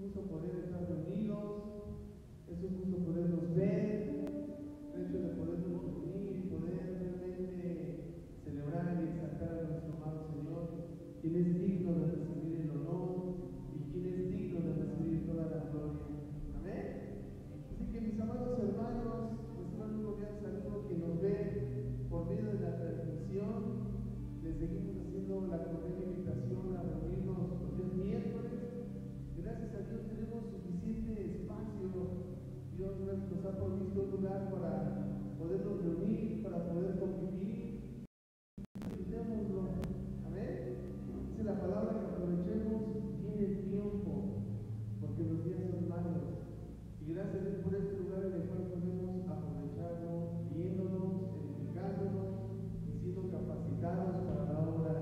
gusto poder estar reunidos, es un gusto podernos ver, el hecho de podernos reunir y poder realmente celebrar y exaltar a nuestro amado Señor, quien es digno de recibir el honor y quien es digno de recibir toda la gloria. Amén. Así que mis amados hermanos, reciban un cordial saludo que nos ve por medio de la transmisión. Les seguimos haciendo la cordial invitación a reunirnos los días miércoles. Gracias a Dios tenemos suficiente espacio. Dios nos ha provisto un lugar para podernos reunir, para poder convivir. Disfrutémoslo. Amén. Dice la palabra que aprovechemos bien el tiempo, porque los días son malos. Y gracias a Dios por este lugar en el cual podemos aprovecharlo, viéndonos, edificándonos y siendo capacitados para la obra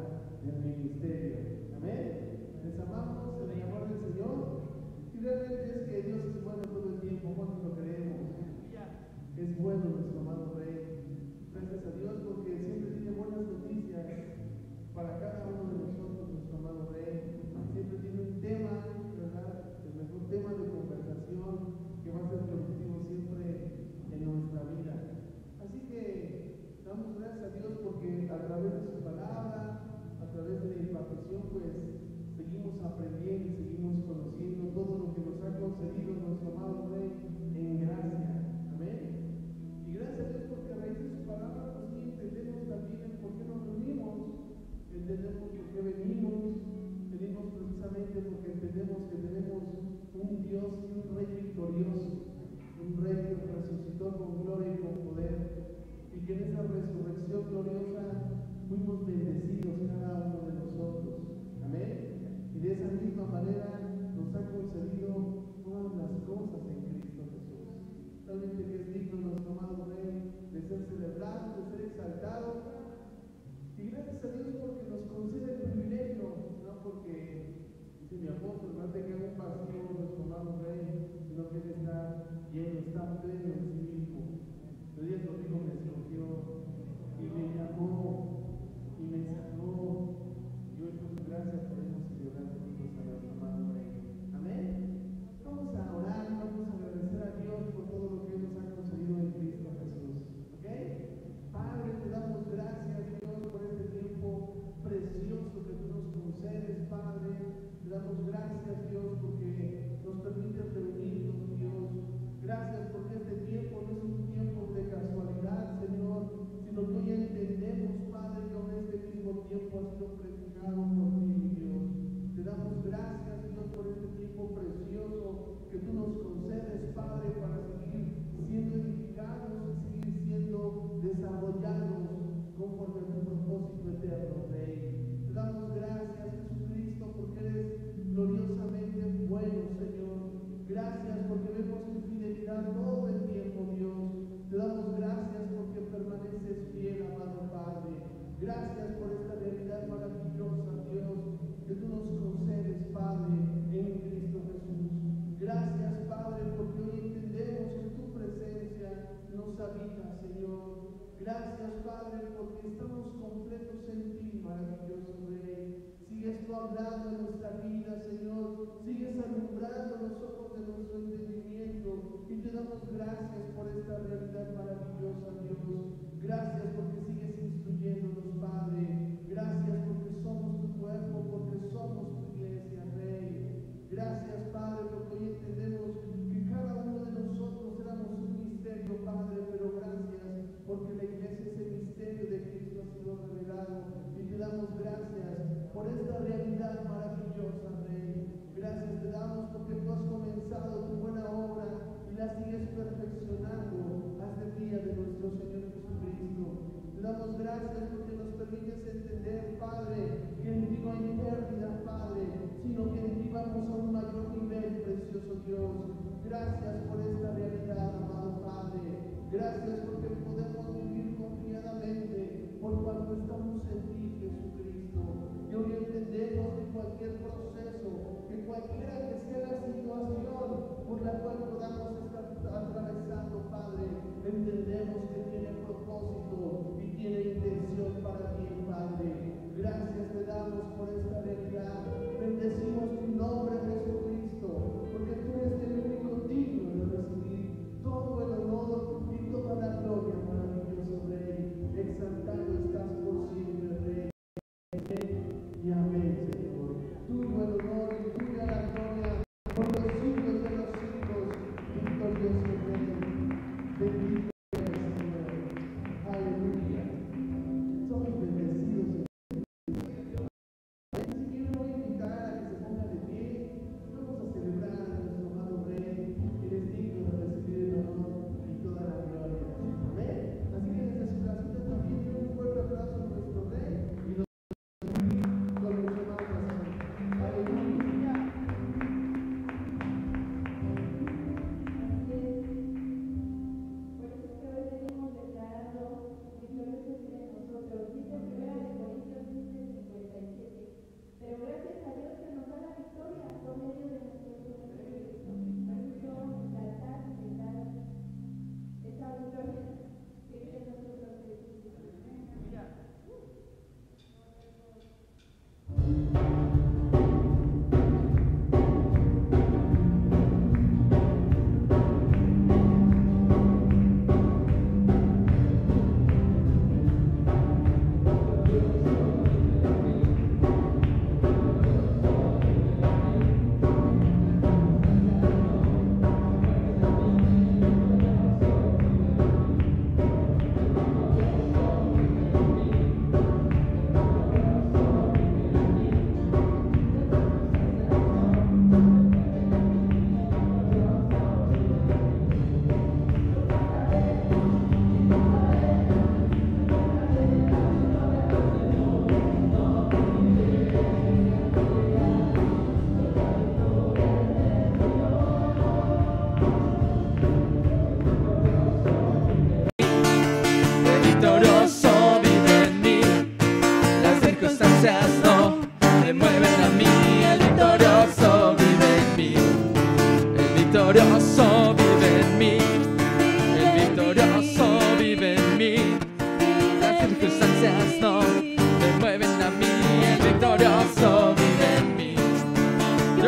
del ministerio. Amén. Les amamos en el amor del Señor. Y realmente es que Dios es bueno todo el tiempo. ¿Cuántos lo creemos? Es bueno nuestro amado Rey. Gracias a Dios porque siempre tiene buenas noticias para cada uno de nosotros, nuestro amado Rey. Siempre tiene un tema, ¿verdad? El mejor tema de conversación que va a ser productivo siempre en nuestra vida. Así que damos gracias a Dios porque a través de su palabra, a través de la impartición, pues seguimos aprendiendo y seguimos conociendo todo lo que nos ha concedido nuestro amado Rey en gracia. Amén. Y gracias a Dios porque a raíz de su palabra, pues sí entendemos también el por qué nos reunimos, entendemos por qué venimos precisamente porque entendemos que tenemos un Dios y un Rey victorioso, un Rey que resucitó con gloria y con poder, y que en esa resurrección gloriosa fuimos bendecidos cada uno de nosotros. Amén. Y de esa misma manera nos ha concedido todas las cosas en Cristo Jesús. Realmente que es digno nuestro amado Rey de ser celebrado, de ser exaltado. Y gracias a Dios porque nos concede el privilegio, no porque dice mi apóstol, no te queda un vacío nuestro amado Rey, sino que Él está lleno, está pleno en sí mismo. El día conmigo me escogió y me llamó y me sacó. Y hoy por su gracia podemos celebrar juntos a nuestro amado Rey. Amén. Vamos a orar, vamos a agradecer a Dios por todo lo que Él nos ha concedido en Cristo Jesús. ¿Ok? Padre, te damos gracias, Dios, por este tiempo precioso que tú nos concedes, Padre. Te damos gracias, Dios, porque nos permites reunirnos, Dios. Gracias porque este tiempo no es un tiempo de casualidad, Señor, sino que hoy entendemos, Padre, que aún este mismo tiempo ha sido predicado por ti, Dios. Te damos gracias, Dios, por este tiempo precioso que tú nos concedes, Padre, para seguir siendo edificados y seguir siendo desarrollados conforme a tu propósito eterno, Rey. Te damos gracias, Jesucristo, porque eres gloriosamente bueno, Señor. Gracias porque vemos tu fidelidad todo el tiempo, Dios. Te damos gracias porque permaneces fiel, amado Padre. Gracias por esta realidad maravillosa, Dios, que tú nos concedes, Padre, en Cristo Jesús. Gracias, Padre, porque hoy entendemos que tu presencia nos habita, Señor. Gracias, Padre, porque estamos completos en ti, maravilloso Rey. Sigues tú hablando en nuestra vida, Señor. Sigues alumbrando los ojos de nuestro entendimiento. Y te damos gracias por esta realidad maravillosa, Dios. Gracias porque sigues instruyéndonos, Padre. Gracias porque somos tu cuerpo, porque somos tu iglesia, Rey. Gracias, Padre, porque hoy entendemos que cada uno de nosotros éramos un misterio, Padre, pero gracias porque la iglesia, ese misterio de Cristo ha sido revelado. Y te damos gracias por esta realidad maravillosa, Rey. Gracias te damos porque tú has comenzado tu buena obra y la sigues perfeccionando hasta el día de nuestro Señor Jesucristo. Te damos gracias porque nos permites entender, Padre, que en ti no hay pérdida, Padre, sino que en ti vamos a un mayor nivel, precioso Dios. Gracias por esta realidad, amado Padre. Gracias porque podemos vivir confiadamente por cuanto estamos en ti, Jesucristo. Y hoy entendemos que cualquier proceso, que cualquiera que sea la situación por la cual podamos estar atravesando, Padre, entendemos que tiene propósito y tiene intención para ti, Padre. Gracias te damos por esta realidad. Bendecimos tu nombre, Jesucristo,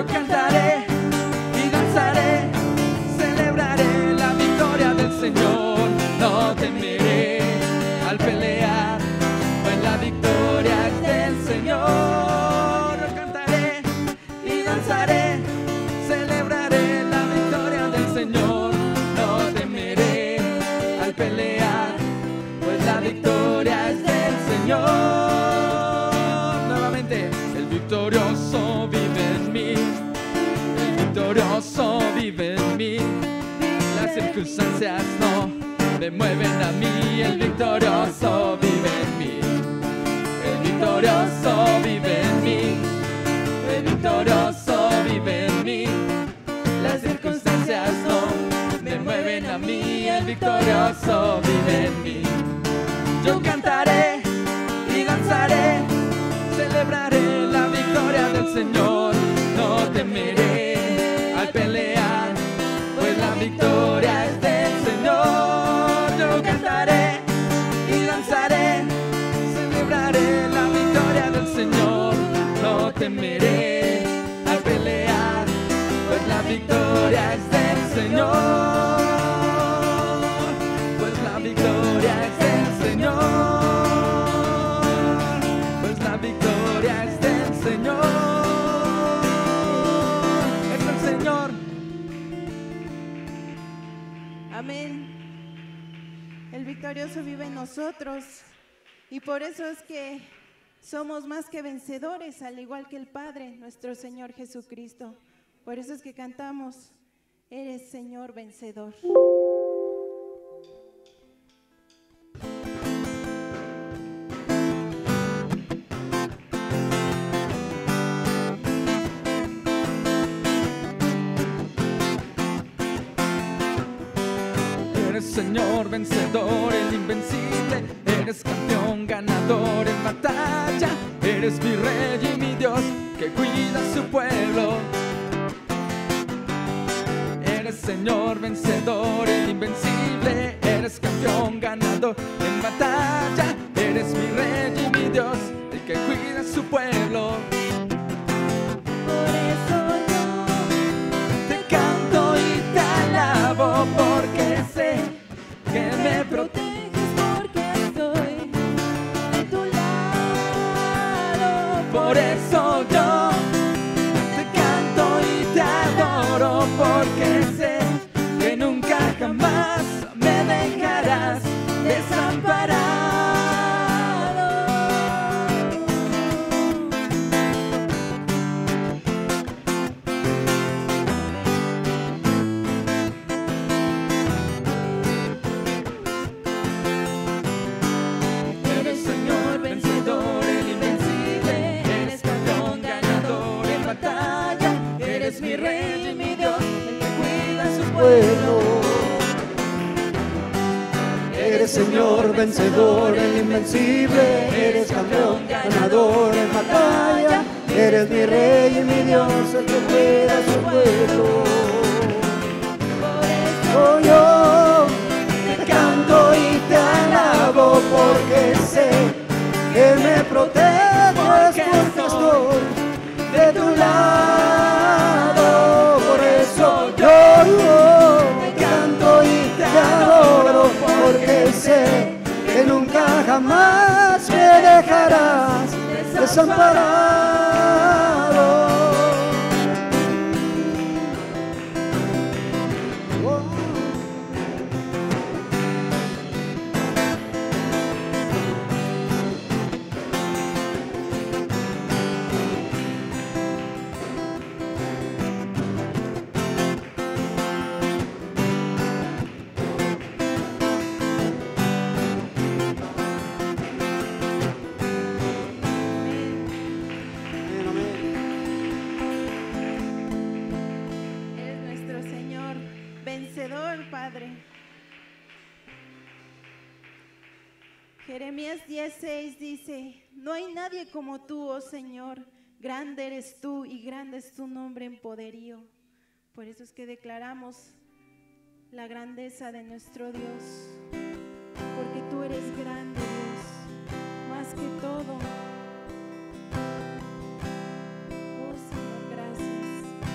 Yo cantaré y danzaré, celebraré la victoria del Señor. No temeré al pelear, pues la victoria es del Señor. Yo cantaré y danzaré, celebraré la victoria del Señor. No temeré al pelear, pues la victoria es del Señor. Nuevamente, el victorioso vive en mí, el victorioso vive en mí. Las circunstancias no me mueven a mí, el victorioso vive en mí, el victorioso vive en mí, el victorioso vive en mí. Las circunstancias no me mueven a mí, el victorioso vive en mí. Yo cantaré y danzaré, celebraré la victoria del Señor. No temeré al pelear, pues la victoria es del Señor. Yo cantaré y danzaré, celebraré la victoria del Señor. No temeré al pelear, pues la victoria es del Señor. Pues la victoria es del Señor. Pues la victoria es del Señor. Es el Señor. Amén. El victorioso vive en nosotros y por eso es que somos más que vencedores, al igual que el Padre, nuestro Señor Jesucristo. Por eso es que cantamos, eres Señor vencedor. Eres Señor vencedor, el invencible. Eres campeón ganador en batalla. Eres mi Rey y mi Dios que cuida a su pueblo. Eres Señor vencedor, el invencible. Eres campeón ganador en batalla. Eres mi Rey y mi Dios, el que cuida a su pueblo. Por eso yo Te canto y te alabo porque sé que me proteges. porque estoy de tu lado. Por eso yo te canto y te adoro porque sé que nunca jamás me dejarás desamparado. Eres Señor vencedor, el invencible. Eres campeón ganador en batalla. Eres mi Rey y mi Dios, el que cuida a su pueblo. Eres Señor vencedor, el invencible. Eres campeón ganador en batalla. Eres mi Rey y mi Dios, el que cuida a su pueblo. Oh, yo te canto y te alabo porque sé que me proteges porque estoy de tu lado. Por eso yo te canto y te adoro porque sé que nunca jamás me dejarás desamparado. Oh. Eres nuestro Señor vencedor, Padre. Jeremías 10:6 dice: no hay nadie como tú, oh Señor, grande eres tú y grande es tu nombre en poderío. Por eso es que declaramos la grandeza de nuestro Dios, porque tú eres grande, Dios, más que todo. Oh Señor, gracias.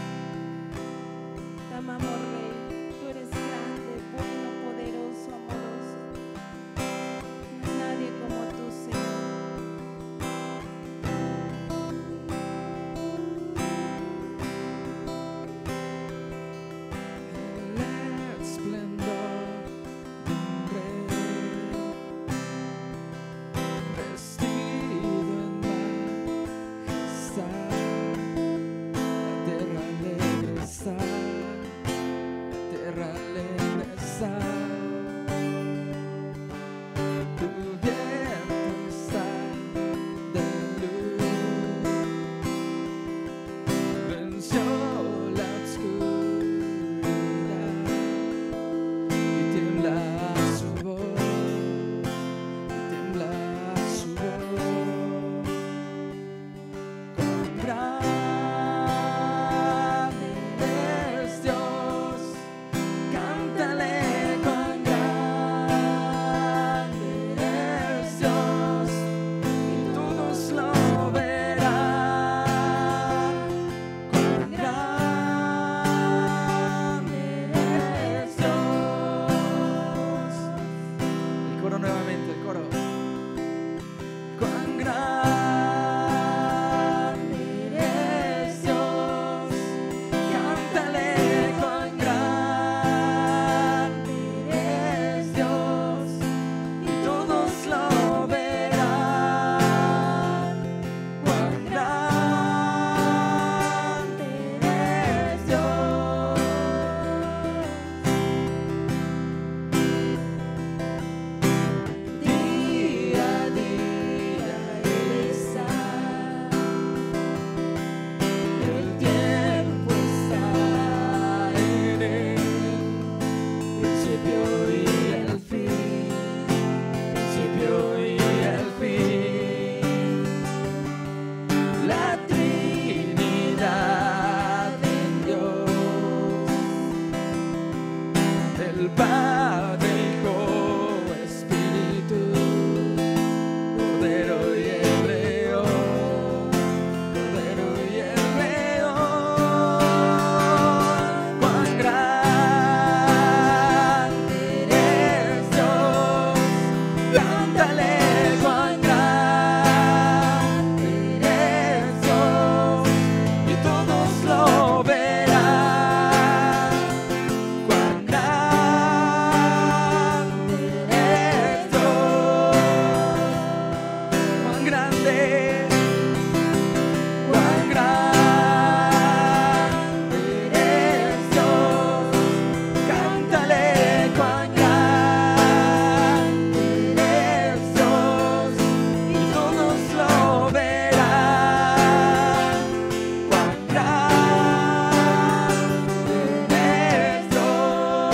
Padre, Hijo, Espíritu, Cordero y el León, Cordero y el León. Cuán grande eres Dios, cántale, cuán grande eres Dios, y todos lo verán. Cuán grande eres Dios, cuán grande, cuán grande eres Dios, cántale, cuán grande eres Dios, y todos lo verán. Cuán grande eres Dios.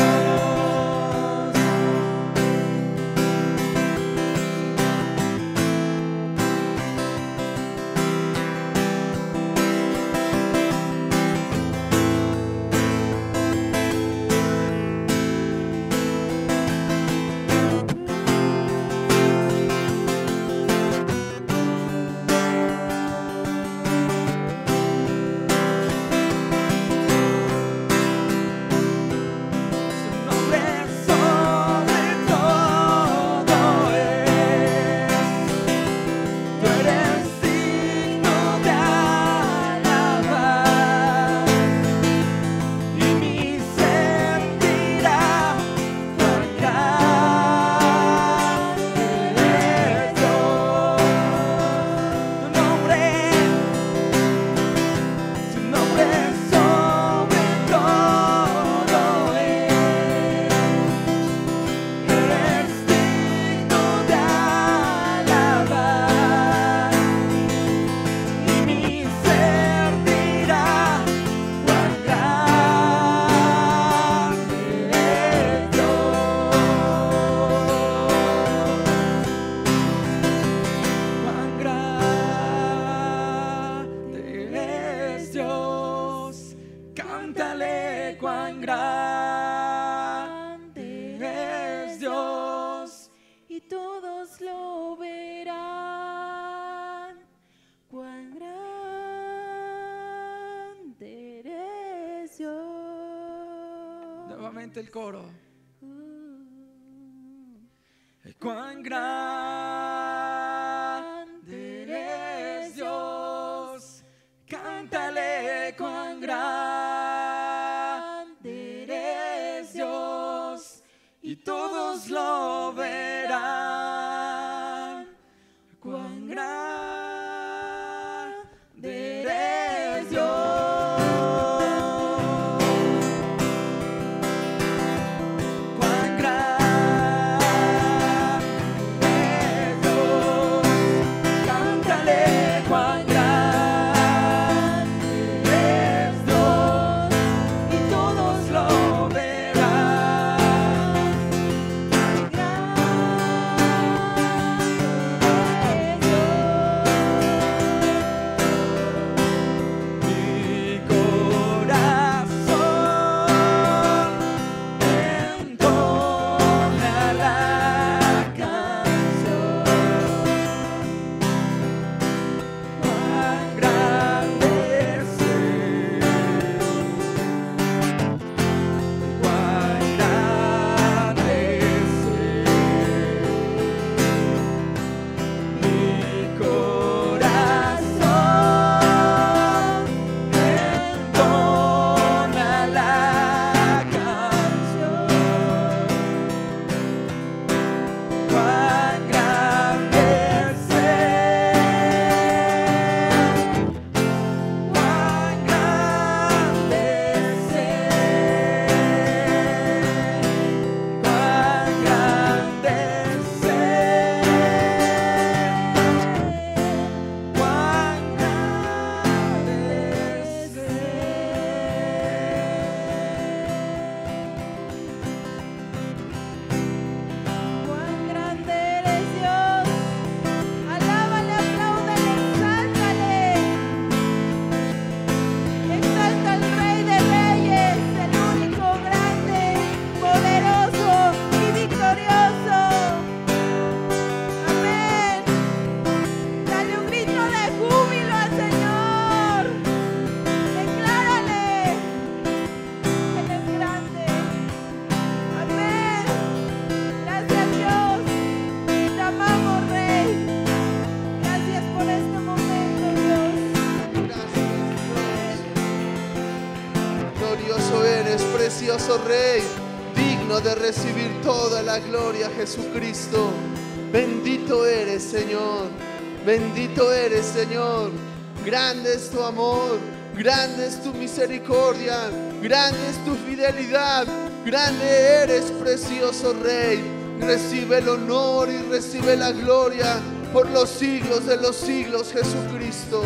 Su nombre sobre todo es. Tú eres digno de alabar, y mi ser dirá cuán grande eres Dios. Tu nombre sobre todo es. Eres digno de alabar, y mi ser dirá cuán grande eres Dios. Cántale, cuán grande es Dios, y todos lo verán. Cuán grande eres Dios. Nuevamente el coro. Cuán grande eres Dios, cántale, cuán grande eres Dios, y todos lo verán. Cuán grande eres Dios. Cuán grande eres Dios. victorioso eres, precioso Rey, digno de recibir toda la gloria, Jesucristo. Bendito eres, Señor. Bendito eres, Señor. Grande es tu amor, grande es tu misericordia, grande es tu fidelidad, grande eres, precioso Rey. Recibe el honor y recibe la gloria por los siglos de los siglos, Jesucristo.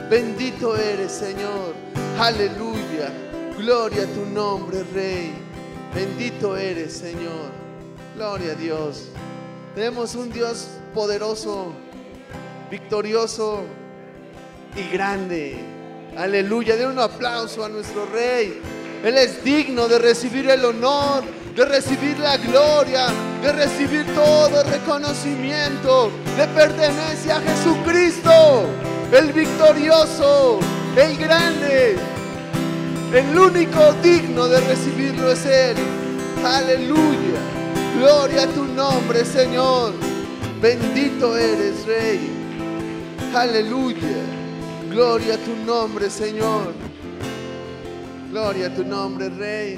Bendito eres, Señor. Aleluya. Gloria a tu nombre, Rey. Bendito eres, Señor. Gloria a Dios. Tenemos un Dios poderoso, victorioso y grande. Aleluya. Den un aplauso a nuestro Rey. Él es digno de recibir el honor, de recibir la gloria, de recibir todo el reconocimiento. Le pertenece a Jesucristo, el victorioso, el grande. El único digno de recibirlo es Él. Aleluya. Gloria a tu nombre, Señor. Bendito eres, Rey. Aleluya. Gloria a tu nombre, Señor. Gloria a tu nombre, Rey.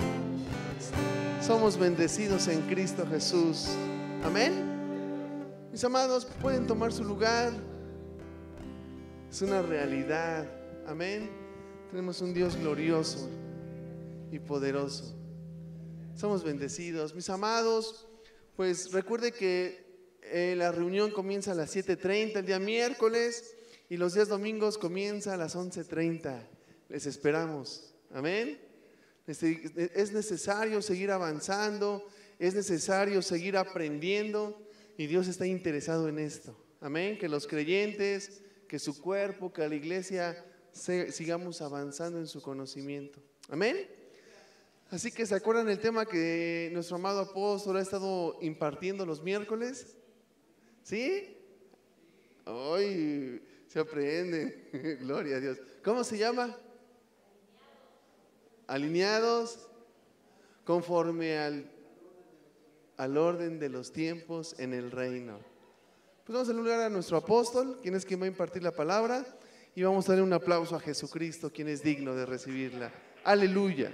Somos bendecidos en Cristo Jesús. Amén. Mis amados, pueden tomar su lugar. Es una realidad. Amén. Tenemos un Dios glorioso y poderoso. Somos bendecidos. Mis amados, pues recuerde que la reunión comienza a las 7:30 el día miércoles y los días domingos comienza a las 11:30. Les esperamos. Amén. Es necesario seguir avanzando, es necesario seguir aprendiendo y Dios está interesado en esto. Amén. Que los creyentes, que su cuerpo, que la iglesia sigamos avanzando en su conocimiento. Amén. Así que ¿se acuerdan el tema que nuestro amado apóstol ha estado impartiendo los miércoles? ¿Sí? Hoy se aprende. Gloria a Dios. ¿Cómo se llama? Alineados conforme al orden de los tiempos en el reino. Pues vamos a saludar a nuestro apóstol, quien es quien va a impartir la palabra, y vamos a darle un aplauso a Jesucristo, quien es digno de recibirla. Aleluya.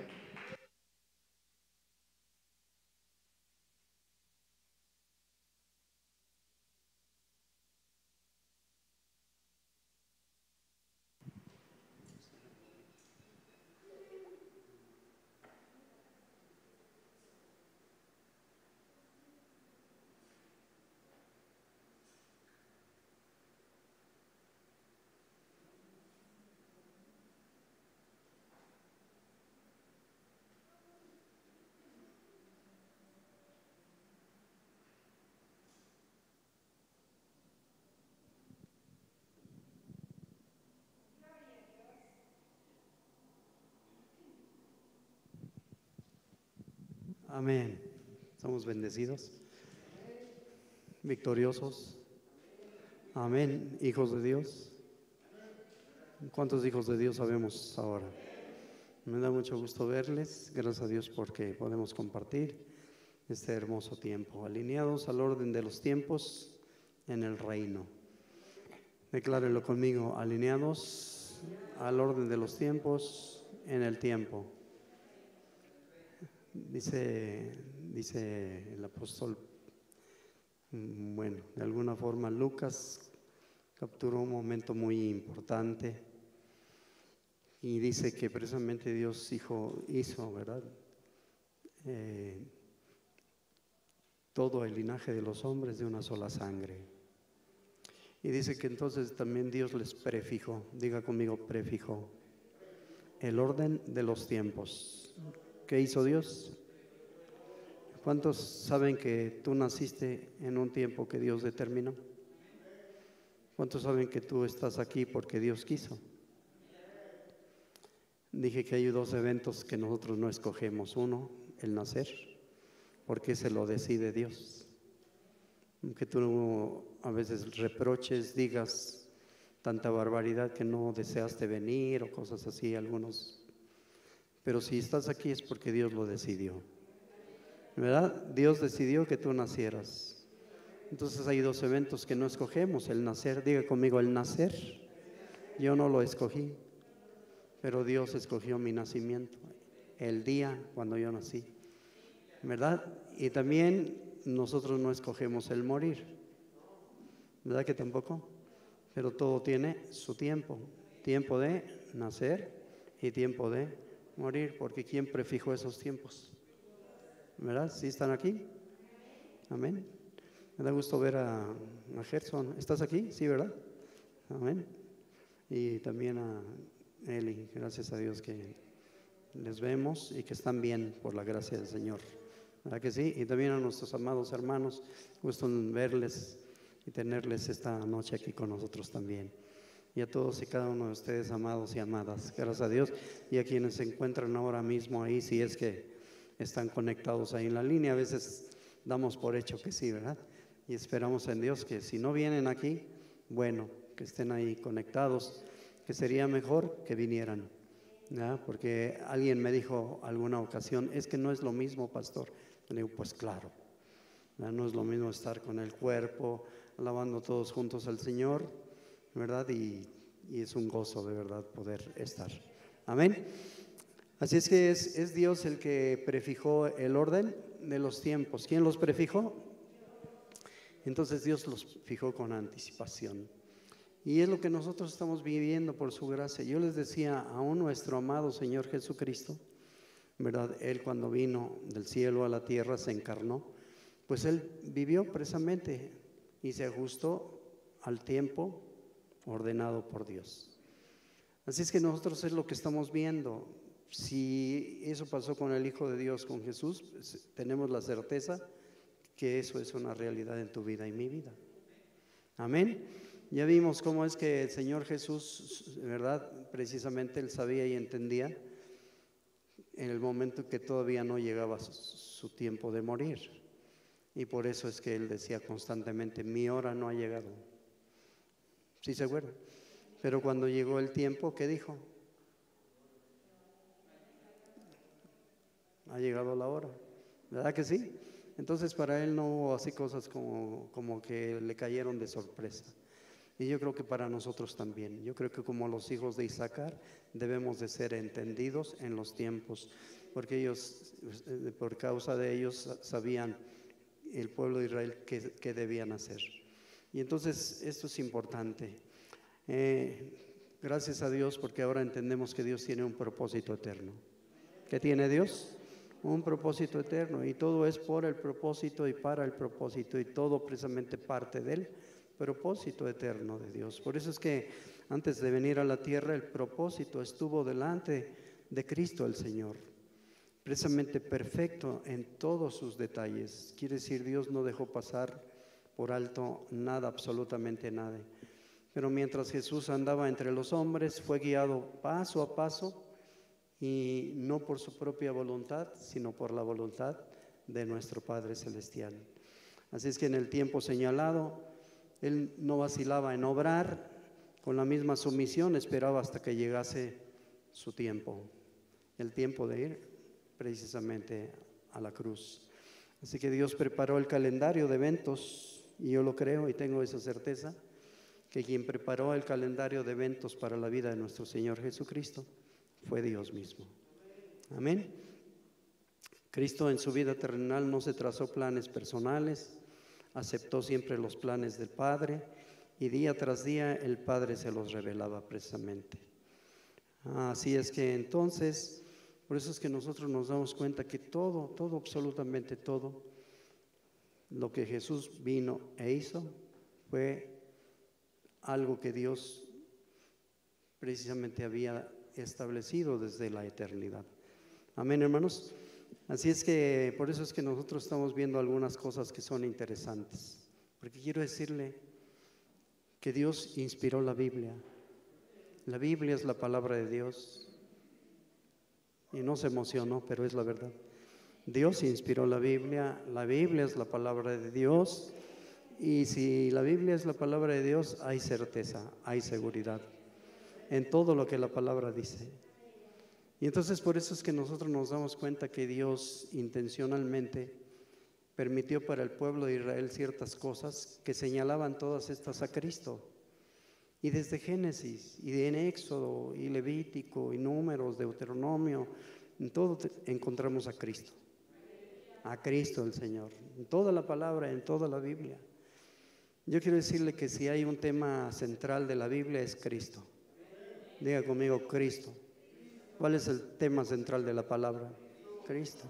Amén. Somos bendecidos, victoriosos. Amén. Hijos de Dios. ¿Cuántos hijos de Dios sabemos ahora? Me da mucho gusto verles. Gracias a Dios porque podemos compartir este hermoso tiempo, alineados al orden de los tiempos en el reino. Declárenlo conmigo: alineados al orden de los tiempos en el tiempo. Dice el apóstol, bueno, de alguna forma Lucas capturó un momento muy importante y dice que precisamente Dios hizo, ¿verdad? Todo el linaje de los hombres de una sola sangre. Y dice que entonces también Dios les prefijó, diga conmigo, prefijó el orden de los tiempos. ¿Qué hizo Dios? ¿Cuántos saben que tú naciste en un tiempo que Dios determinó? ¿Cuántos saben que tú estás aquí porque Dios quiso? Dije que hay dos eventos que nosotros no escogemos. Uno, el nacer, porque se lo decide Dios. Aunque tú a veces reproches, digas tanta barbaridad que no deseaste venir o cosas así, algunos. Pero si estás aquí es porque Dios lo decidió, ¿verdad? Dios decidió que tú nacieras. Entonces hay dos eventos que no escogemos. El nacer, diga conmigo, el nacer. Yo no lo escogí, pero Dios escogió mi nacimiento. el día cuando yo nací, ¿verdad? Y también nosotros no escogemos el morir, ¿verdad que tampoco? Pero todo tiene su tiempo, tiempo de nacer y tiempo de morir, porque ¿quién prefijó esos tiempos? ¿Verdad? ¿Sí están aquí? Amén. Me da gusto ver a Gerson. ¿Estás aquí? Sí, ¿verdad? Amén. Y también a Eli. Gracias a Dios que les vemos y que están bien por la gracia del Señor. ¿Verdad que sí? Y también a nuestros amados hermanos. Gusto en verles y tenerles esta noche aquí con nosotros también. Y a todos y cada uno de ustedes, amados y amadas. Gracias a Dios. Y a quienes se encuentran ahora mismo ahí, si es que están conectados ahí en la línea. A veces damos por hecho que sí, ¿verdad? Y esperamos en Dios que si no vienen aquí, bueno, que estén ahí conectados, que sería mejor que vinieran, ¿verdad? Porque alguien me dijo alguna ocasión, es que no es lo mismo, pastor. Le digo, pues claro, ¿verdad? No es lo mismo estar con el cuerpo, alabando todos juntos al Señor, ¿verdad? Y es un gozo de verdad poder estar. Amén. Así es que es Dios el que prefijó el orden de los tiempos. ¿Quién los prefijó? Entonces Dios los fijó con anticipación. Y es lo que nosotros estamos viviendo por su gracia. Yo les decía, aún nuestro amado Señor Jesucristo, ¿verdad? Él cuando vino del cielo a la tierra se encarnó, pues Él vivió precisamente y se ajustó al tiempo ordenado por Dios. Así es que nosotros es lo que estamos viendo. Si eso pasó con el Hijo de Dios, con Jesús, pues tenemos la certeza que eso es una realidad en tu vida y mi vida. Amén. Ya vimos cómo es que el Señor Jesús, ¿verdad? Precisamente Él sabía y entendía en el momento que todavía no llegaba su tiempo de morir. Y por eso es que Él decía constantemente, mi hora no ha llegado. ¿Sí se acuerdan? Pero cuando llegó el tiempo, ¿qué dijo? Ha llegado la hora. ¿Verdad que sí? Entonces para Él no hubo así cosas como que le cayeron de sorpresa. Y yo creo que para nosotros también. Yo creo que como los hijos de Isaacar debemos de ser entendidos en los tiempos, porque ellos, por causa de ellos, sabían el pueblo de Israel qué debían hacer. Y entonces esto es importante. Gracias a Dios, porque ahora entendemos que Dios tiene un propósito eterno. ¿Qué tiene Dios? Un propósito eterno, y todo es por el propósito y para el propósito, y todo precisamente parte del propósito eterno de Dios. Por eso es que antes de venir a la tierra, el propósito estuvo delante de Cristo el Señor, precisamente perfecto en todos sus detalles. Quiere decir, Dios no dejó pasar por alto nada, absolutamente nada. Pero mientras Jesús andaba entre los hombres, fue guiado paso a paso, y no por su propia voluntad, sino por la voluntad de nuestro Padre Celestial. Así es que en el tiempo señalado, Él no vacilaba en obrar, con la misma sumisión esperaba hasta que llegase su tiempo, el tiempo de ir precisamente a la cruz. Así que Dios preparó el calendario de eventos, y yo lo creo y tengo esa certeza, que quien preparó el calendario de eventos para la vida de nuestro Señor Jesucristo fue Dios mismo. Amén. Cristo en su vida terrenal no se trazó planes personales, aceptó siempre los planes del Padre, y día tras día el Padre se los revelaba precisamente. Así es que entonces, por eso es que nosotros nos damos cuenta que todo, absolutamente todo, lo que Jesús vino e hizo fue algo que Dios precisamente había establecido desde la eternidad. Amén, hermanos. Así es que por eso es que nosotros estamos viendo algunas cosas que son interesantes, porque quiero decirle que Dios inspiró la Biblia. La Biblia es la palabra de Dios, y no se emocionó, pero es la verdad. Dios inspiró la Biblia es la palabra de Dios, y si la Biblia es la palabra de Dios, hay certeza, hay seguridad en todo lo que la palabra dice. Y entonces por eso es que nosotros nos damos cuenta que Dios intencionalmente permitió para el pueblo de Israel ciertas cosas que señalaban todas estas a Cristo. Y desde Génesis, y en Éxodo, y Levítico, y Números, Deuteronomio, En todo encontramos a Cristo el Señor, en toda la palabra, en toda la Biblia. Yo quiero decirle que si hay un tema central de la Biblia es Cristo. Diga conmigo, Cristo. ¿Cuál es el tema central de la palabra? Cristo.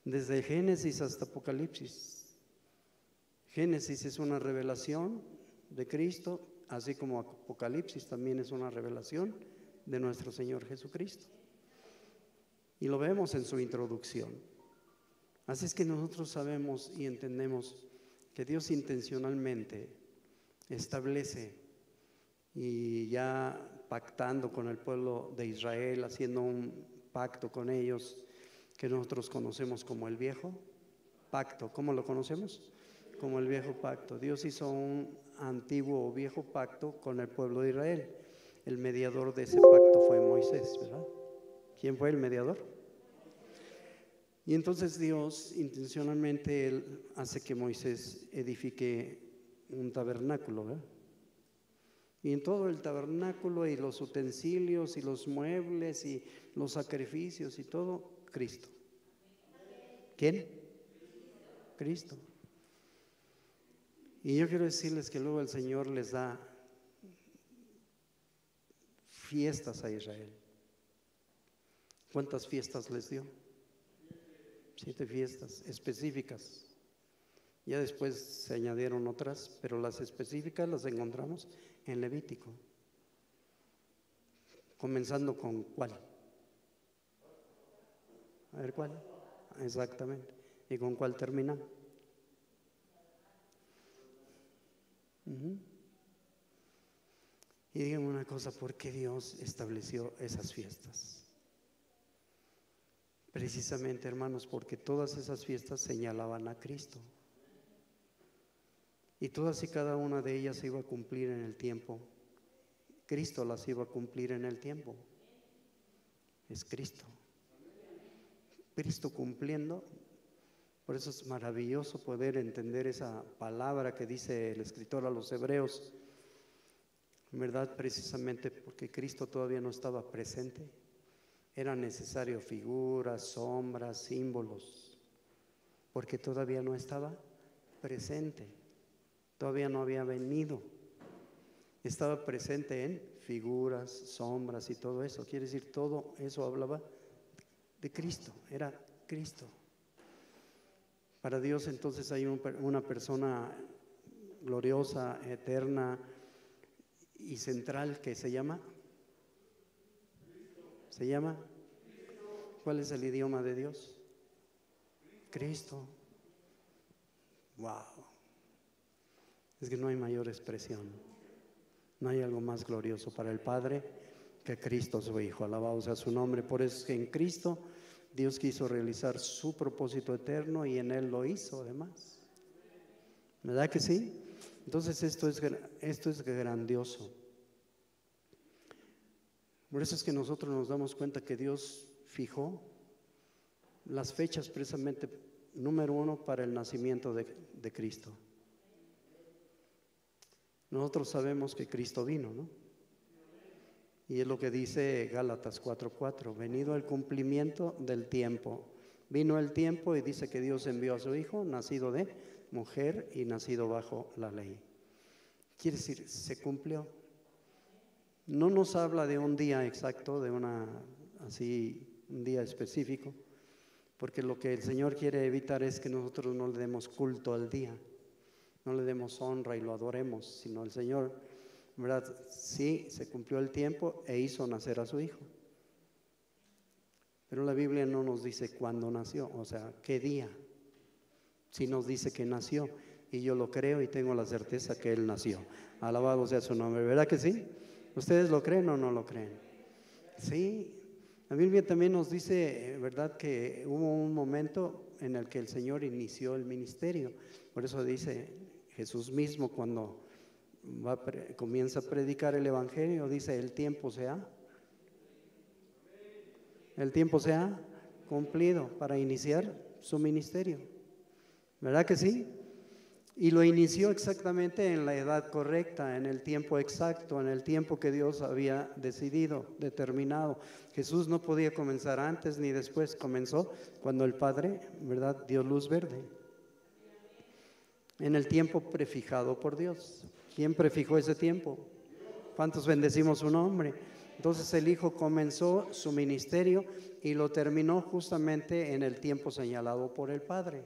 Desde Génesis hasta Apocalipsis. Génesis es una revelación de Cristo, así como Apocalipsis también es una revelación de nuestro Señor Jesucristo. Y lo vemos en su introducción. Así es que nosotros sabemos y entendemos que Dios intencionalmente establece, y ya pactando con el pueblo de Israel, haciendo un pacto con ellos que nosotros conocemos como el viejo pacto. ¿Cómo lo conocemos? Como el viejo pacto. Dios hizo un antiguo o viejo pacto con el pueblo de Israel. El mediador de ese pacto fue Moisés, ¿verdad? ¿Quién fue el mediador? Y entonces Dios intencionalmente Él hace que Moisés edifique un tabernáculo, ¿verdad? Y en todo el tabernáculo y los utensilios y los muebles y los sacrificios y todo, Cristo. ¿Quién? Cristo. Y yo quiero decirles que luego el Señor les da fiestas a Israel. ¿Cuántas fiestas les dio? 7 fiestas específicas. Ya después se añadieron otras, pero las específicas las encontramos en Levítico. Comenzando con ¿cuál? A ver, ¿cuál? Exactamente. ¿Y con cuál termina? Y díganme una cosa, ¿por qué Dios estableció esas fiestas? Precisamente, hermanos, porque todas esas fiestas señalaban a Cristo. Y todas y cada una de ellas se iba a cumplir en el tiempo. Cristo las iba a cumplir en el tiempo. Es Cristo. Cristo cumpliendo. Por eso es maravilloso poder entender esa palabra que dice el escritor a los hebreos. En verdad, precisamente porque Cristo todavía no estaba presente, era necesario figuras, sombras, símbolos, porque todavía no estaba presente, todavía no había venido. Estaba presente en figuras, sombras y todo eso. Quiere decir, todo eso hablaba de Cristo, era Cristo. Para Dios entonces hay una persona gloriosa, eterna y central que se llama. ¿Cuál es el idioma de Dios? Cristo. Wow. Es que no hay mayor expresión. No hay algo más glorioso para el Padre que Cristo su Hijo. Alabado sea su nombre. Por eso es que en Cristo Dios quiso realizar su propósito eterno y en Él lo hizo además. ¿Verdad que sí? Entonces esto es grandioso. Por eso es que nosotros nos damos cuenta que Dios fijó las fechas precisamente, número 1, para el nacimiento de Cristo. Nosotros sabemos que Cristo vino, ¿no? Y es lo que dice Gálatas 4:4, venido el cumplimiento del tiempo. Vino el tiempo y dice que Dios envió a su Hijo, nacido de mujer y nacido bajo la ley. Quiere decir, se cumplió. No nos habla de un día exacto, de un día específico, porque lo que el Señor quiere evitar es que nosotros no le demos culto al día, no le demos honra y lo adoremos, sino el Señor, ¿verdad? Sí, se cumplió el tiempo e hizo nacer a su Hijo. Pero la Biblia no nos dice cuándo nació, o sea, qué día. Sí nos dice que nació, y yo lo creo y tengo la certeza que Él nació. Alabado sea su nombre, ¿verdad que sí? ¿Ustedes lo creen o no lo creen? Sí. La Biblia también nos dice, ¿verdad?, que hubo un momento en el que el Señor inició el ministerio. Por eso dice Jesús mismo cuando comienza a predicar el Evangelio, dice, el tiempo se ha cumplido para iniciar su ministerio. ¿Verdad que sí? Y lo inició exactamente en la edad correcta, en el tiempo exacto, en el tiempo que Dios había decidido, determinado. Jesús no podía comenzar antes ni después, comenzó cuando el Padre, ¿verdad?, dio luz verde. En el tiempo prefijado por Dios. ¿Quién prefijó ese tiempo? ¿Cuántos bendecimos su nombre? Entonces el Hijo comenzó su ministerio y lo terminó justamente en el tiempo señalado por el Padre.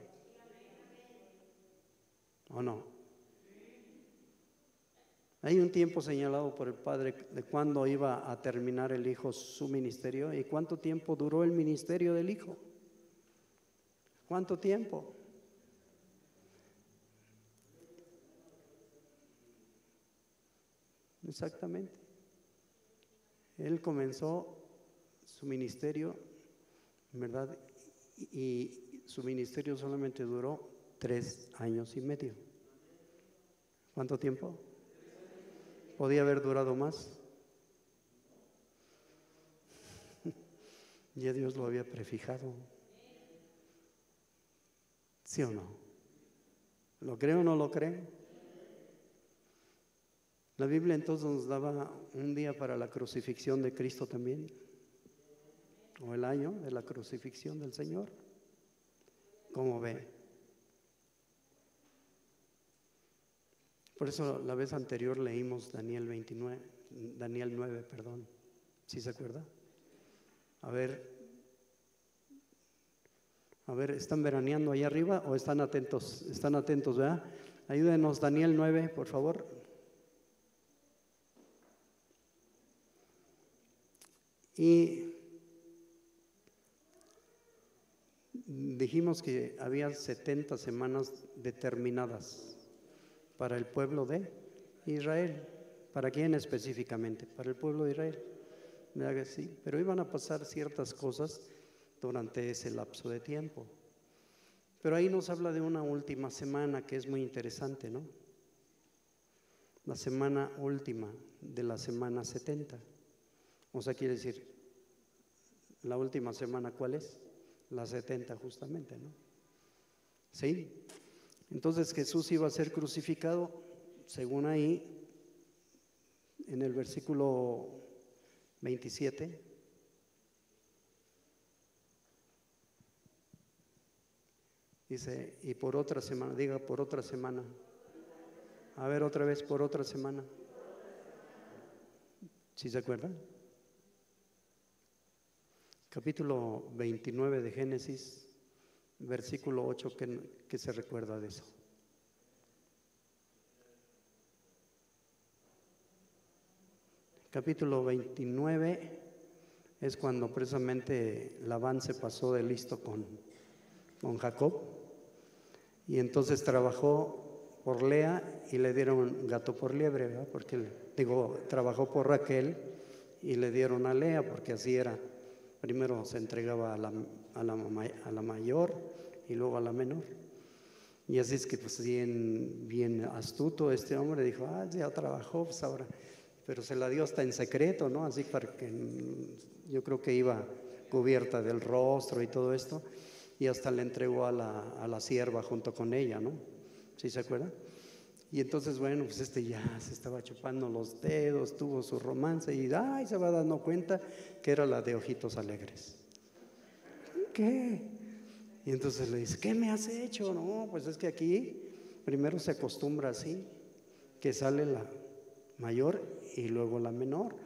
¿O no? Hay un tiempo señalado por el Padre de cuándo iba a terminar el Hijo su ministerio y cuánto tiempo duró el ministerio del Hijo. ¿Cuánto tiempo? Exactamente. Él comenzó su ministerio, ¿verdad? Y su ministerio solamente duró 3 años y medio. ¿Cuánto tiempo? ¿Podía haber durado más? Ya Dios lo había prefijado. ¿Sí o no? ¿Lo cree o no lo cree? La Biblia entonces nos daba un día para la crucifixión de Cristo también, o el año de la crucifixión del Señor. ¿Cómo ve? Por eso la vez anterior leímos Daniel 9, perdón. ¿Sí se acuerda? A ver, ¿están veraneando ahí arriba o están atentos? Están atentos, ¿verdad? Ayúdenos, Daniel 9, por favor. Y dijimos que había 70 semanas determinadas para el pueblo de Israel. ¿Para quién específicamente? Para el pueblo de Israel. ¿Verdad que sí? Pero iban a pasar ciertas cosas durante ese lapso de tiempo. Pero ahí nos habla de una última semana que es muy interesante, ¿no? La semana última de la semana 70. O sea, quiere decir, la última semana, ¿cuál es? La 70 justamente, ¿no? ¿Sí? Entonces Jesús iba a ser crucificado, según ahí, en el versículo 27. Dice, y por otra semana, diga por otra semana. A ver otra vez, por otra semana. ¿Sí se acuerdan? Capítulo 29 de Génesis, versículo 8, ¿qué se recuerda de eso? Capítulo 29 es cuando precisamente Labán se pasó de listo con Jacob y entonces trabajó por Lea y le dieron gato por liebre, ¿verdad? Porque trabajó por Raquel y le dieron a Lea porque así era. Primero se entregaba a la mayor y luego a la menor. Y así es que pues bien astuto este hombre dijo, ya trabajó, pues ahora. Pero se la dio hasta en secreto, ¿no? Así para que yo creo que iba cubierta del rostro y todo esto. Y hasta le entregó a la sierva junto con ella, ¿no? ¿Sí se acuerda? Y entonces, bueno, pues ya se estaba chupando los dedos, tuvo su romance y se va dando cuenta que era la de ojitos alegres. ¿Qué? Y entonces le dice, ¿qué me has hecho? No, pues es que aquí primero se acostumbra así, que sale la mayor y luego la menor.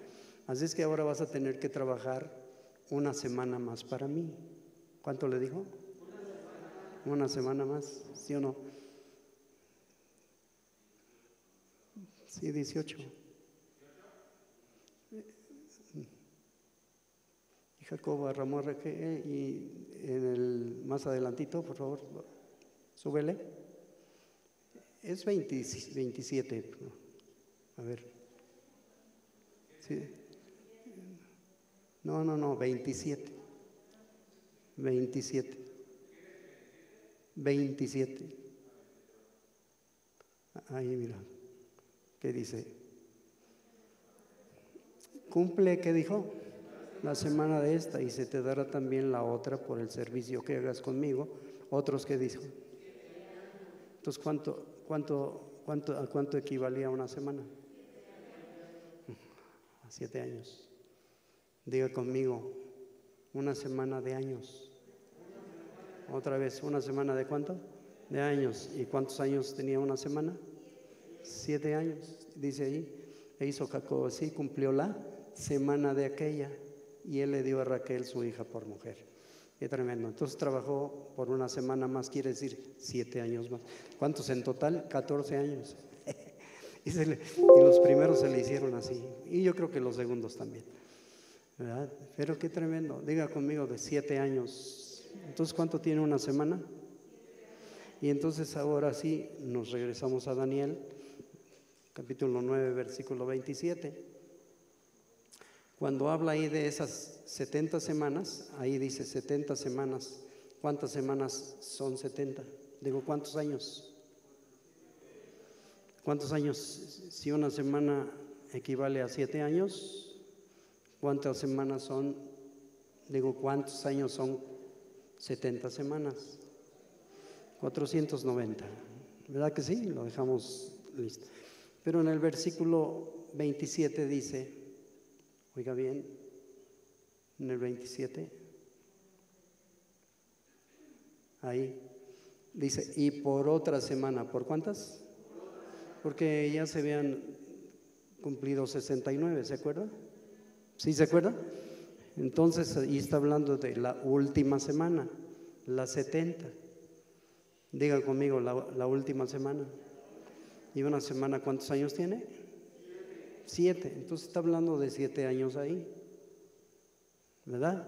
Así es que ahora vas a tener que trabajar una semana más para mí. ¿Cuánto le dijo? Una semana más, ¿sí o no? Sí, 18. Y Jacob arramó a Raquel y más adelantito, por favor, súbele. Es 27. A ver. Sí. No, 27. 27. Ahí mira. ¿Qué dice? Cumple, ¿qué dijo? La semana de esta y se te dará también la otra por el servicio que hagas conmigo. Otros, ¿qué dijo? Entonces, ¿A cuánto equivalía una semana? A 7 años. Diga conmigo, una semana de años. Otra vez, ¿una semana de cuánto? De años. ¿Y cuántos años tenía una semana? 7 años, dice ahí. E hizo Jacob así, cumplió la semana de aquella, y él le dio a Raquel su hija por mujer. Qué tremendo. Entonces trabajó por una semana más, quiere decir 7 años más. ¿Cuántos en total? 14 años. Y los primeros se le hicieron así, y yo creo que los segundos también, ¿verdad? Pero qué tremendo. Diga conmigo, de 7 años. Entonces, ¿cuánto tiene una semana? Y entonces ahora sí nos regresamos a Daniel, capítulo 9, versículo 27. Cuando habla ahí de esas 70 semanas, ahí dice 70 semanas. ¿Cuántas semanas son 70? Digo, ¿cuántos años? ¿Cuántos años? Si una semana equivale a 7 años, ¿cuántas semanas son? Digo, ¿cuántos años son 70 semanas? 490. ¿Verdad que sí? Lo dejamos listo. Pero en el versículo 27 dice, oiga bien, en el 27, ahí dice, y por otra semana, ¿por cuántas? Porque ya se habían cumplido 69, ¿se acuerda? ¿Sí se acuerda? Entonces, ahí está hablando de la última semana, la 70. Digan conmigo, la última semana. ¿Y una semana cuántos años tiene? 7. Entonces está hablando de 7 años ahí, ¿verdad?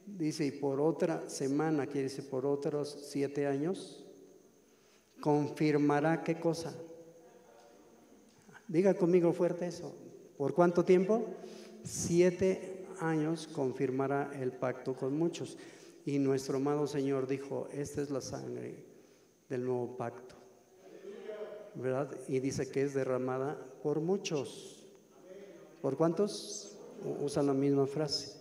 Dice, y por otra semana, quiere decir por otros 7 años, confirmará ¿qué cosa? Diga conmigo fuerte eso. ¿Por cuánto tiempo? 7 años confirmará el pacto con muchos. Y nuestro amado Señor dijo, esta es la sangre del nuevo pacto, ¿verdad? Y dice que es derramada por muchos. ¿Por cuántos? Usan la misma frase.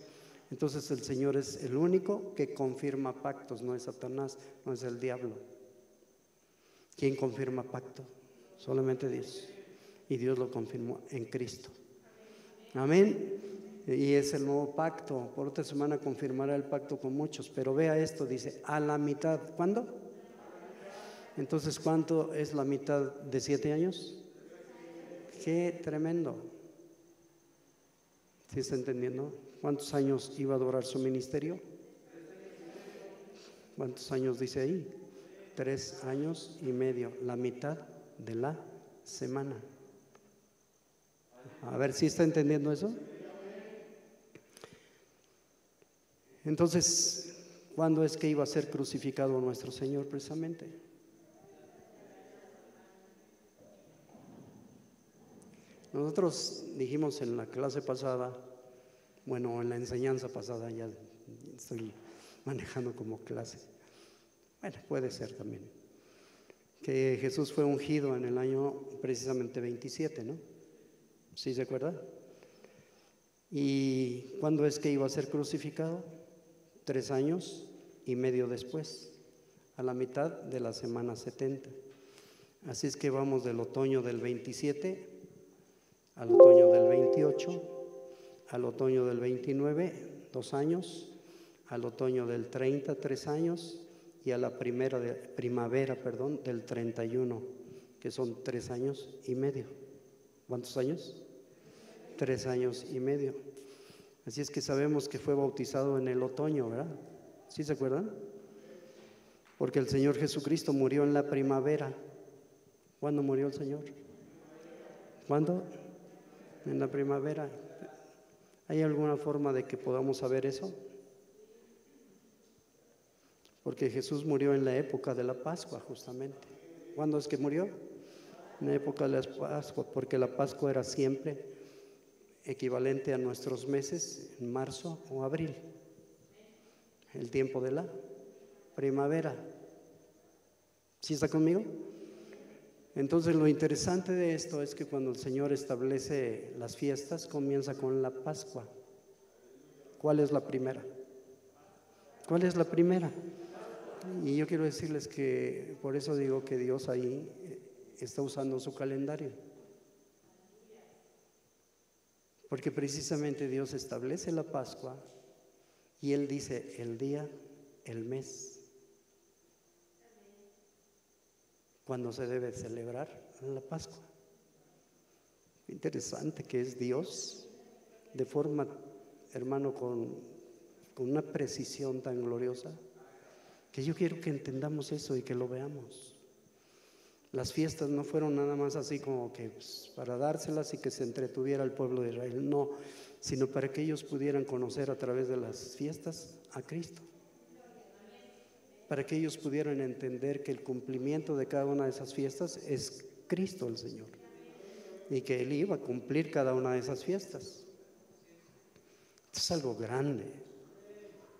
Entonces el Señor es el único que confirma pactos, no es Satanás, no es el diablo. ¿Quién confirma pacto? Solamente Dios. Y Dios lo confirmó en Cristo. Amén. Y es el nuevo pacto. Por otra semana confirmará el pacto con muchos. Pero vea esto, dice, a la mitad. ¿Cuándo? Entonces, ¿cuánto es la mitad de 7 años? Qué tremendo. ¿Sí está entendiendo? ¿Cuántos años iba a durar su ministerio? ¿Cuántos años dice ahí? 3 años y medio, la mitad de la semana. A ver si está entendiendo eso. Entonces, ¿cuándo es que iba a ser crucificado nuestro Señor precisamente? Nosotros dijimos en la clase pasada, bueno, en la enseñanza pasada, ya estoy manejando como clase, bueno, puede ser también, que Jesús fue ungido en el año precisamente 27, ¿no? ¿Sí se acuerda? ¿Y cuándo es que iba a ser crucificado? 3 años y medio después, a la mitad de la semana 70. Así es que vamos del otoño del 27 al otoño del 28, al otoño del 29, 2 años, al otoño del 30, 3 años, y a la primavera del 31, que son 3 años y medio. ¿Cuántos años? 3 años y medio. Así es que sabemos que fue bautizado en el otoño, ¿verdad? ¿Sí se acuerdan? Porque el Señor Jesucristo murió en la primavera. ¿Cuándo murió el Señor? ¿Cuándo? En la primavera. ¿Hay alguna forma de que podamos saber eso? Porque Jesús murió en la época de la Pascua, justamente. ¿Cuándo es que murió? En la época de la Pascua, porque la Pascua era siempre equivalente a nuestros meses, en marzo o abril, el tiempo de la primavera. ¿Sí está conmigo? Entonces lo interesante de esto es que cuando el Señor establece las fiestas, comienza con la Pascua. ¿Cuál es la primera? ¿Cuál es la primera? Y yo quiero decirles que por eso digo que Dios ahí está usando su calendario. Porque precisamente Dios establece la Pascua y Él dice el día, el mes, cuando se debe celebrar la Pascua. Interesante que es Dios, de forma, hermano, con una precisión tan gloriosa, que yo quiero que entendamos eso y que lo veamos. Las fiestas no fueron nada más así como que para dárselas y que se entretuviera el pueblo de Israel, no, sino para que ellos pudieran conocer a través de las fiestas a Cristo, para que ellos pudieran entender que el cumplimiento de cada una de esas fiestas es Cristo el Señor, y que Él iba a cumplir cada una de esas fiestas. Esto es algo grande,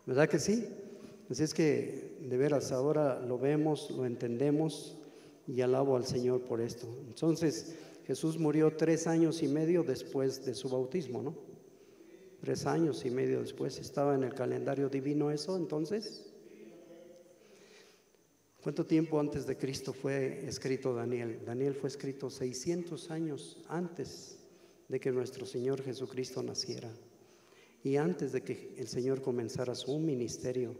¿verdad que sí? Así es que de veras ahora lo vemos, lo entendemos, y alabo al Señor por esto. Entonces Jesús murió 3 años y medio después de su bautismo, ¿no? 3 años y medio después. ¿Estaba en el calendario divino eso entonces? ¿Cuánto tiempo antes de Cristo fue escrito Daniel? Daniel fue escrito 600 años antes de que nuestro Señor Jesucristo naciera y antes de que el Señor comenzara su ministerio.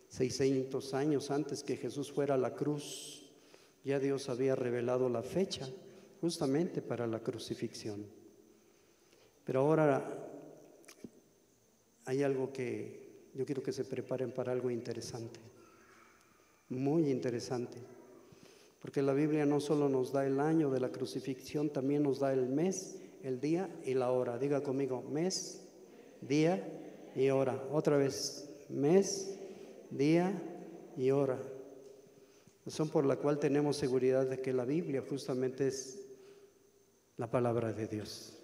600 años antes que Jesús fuera a la cruz, ya Dios había revelado la fecha justamente para la crucifixión. Pero ahora hay algo que yo quiero que se preparen para, algo interesante, muy interesante, porque la Biblia no solo nos da el año de la crucifixión, también nos da el mes, el día y la hora. Diga conmigo, mes, día y hora. Otra vez, mes, día y hora. Razón por la cual tenemos seguridad de que la Biblia justamente es la palabra de Dios.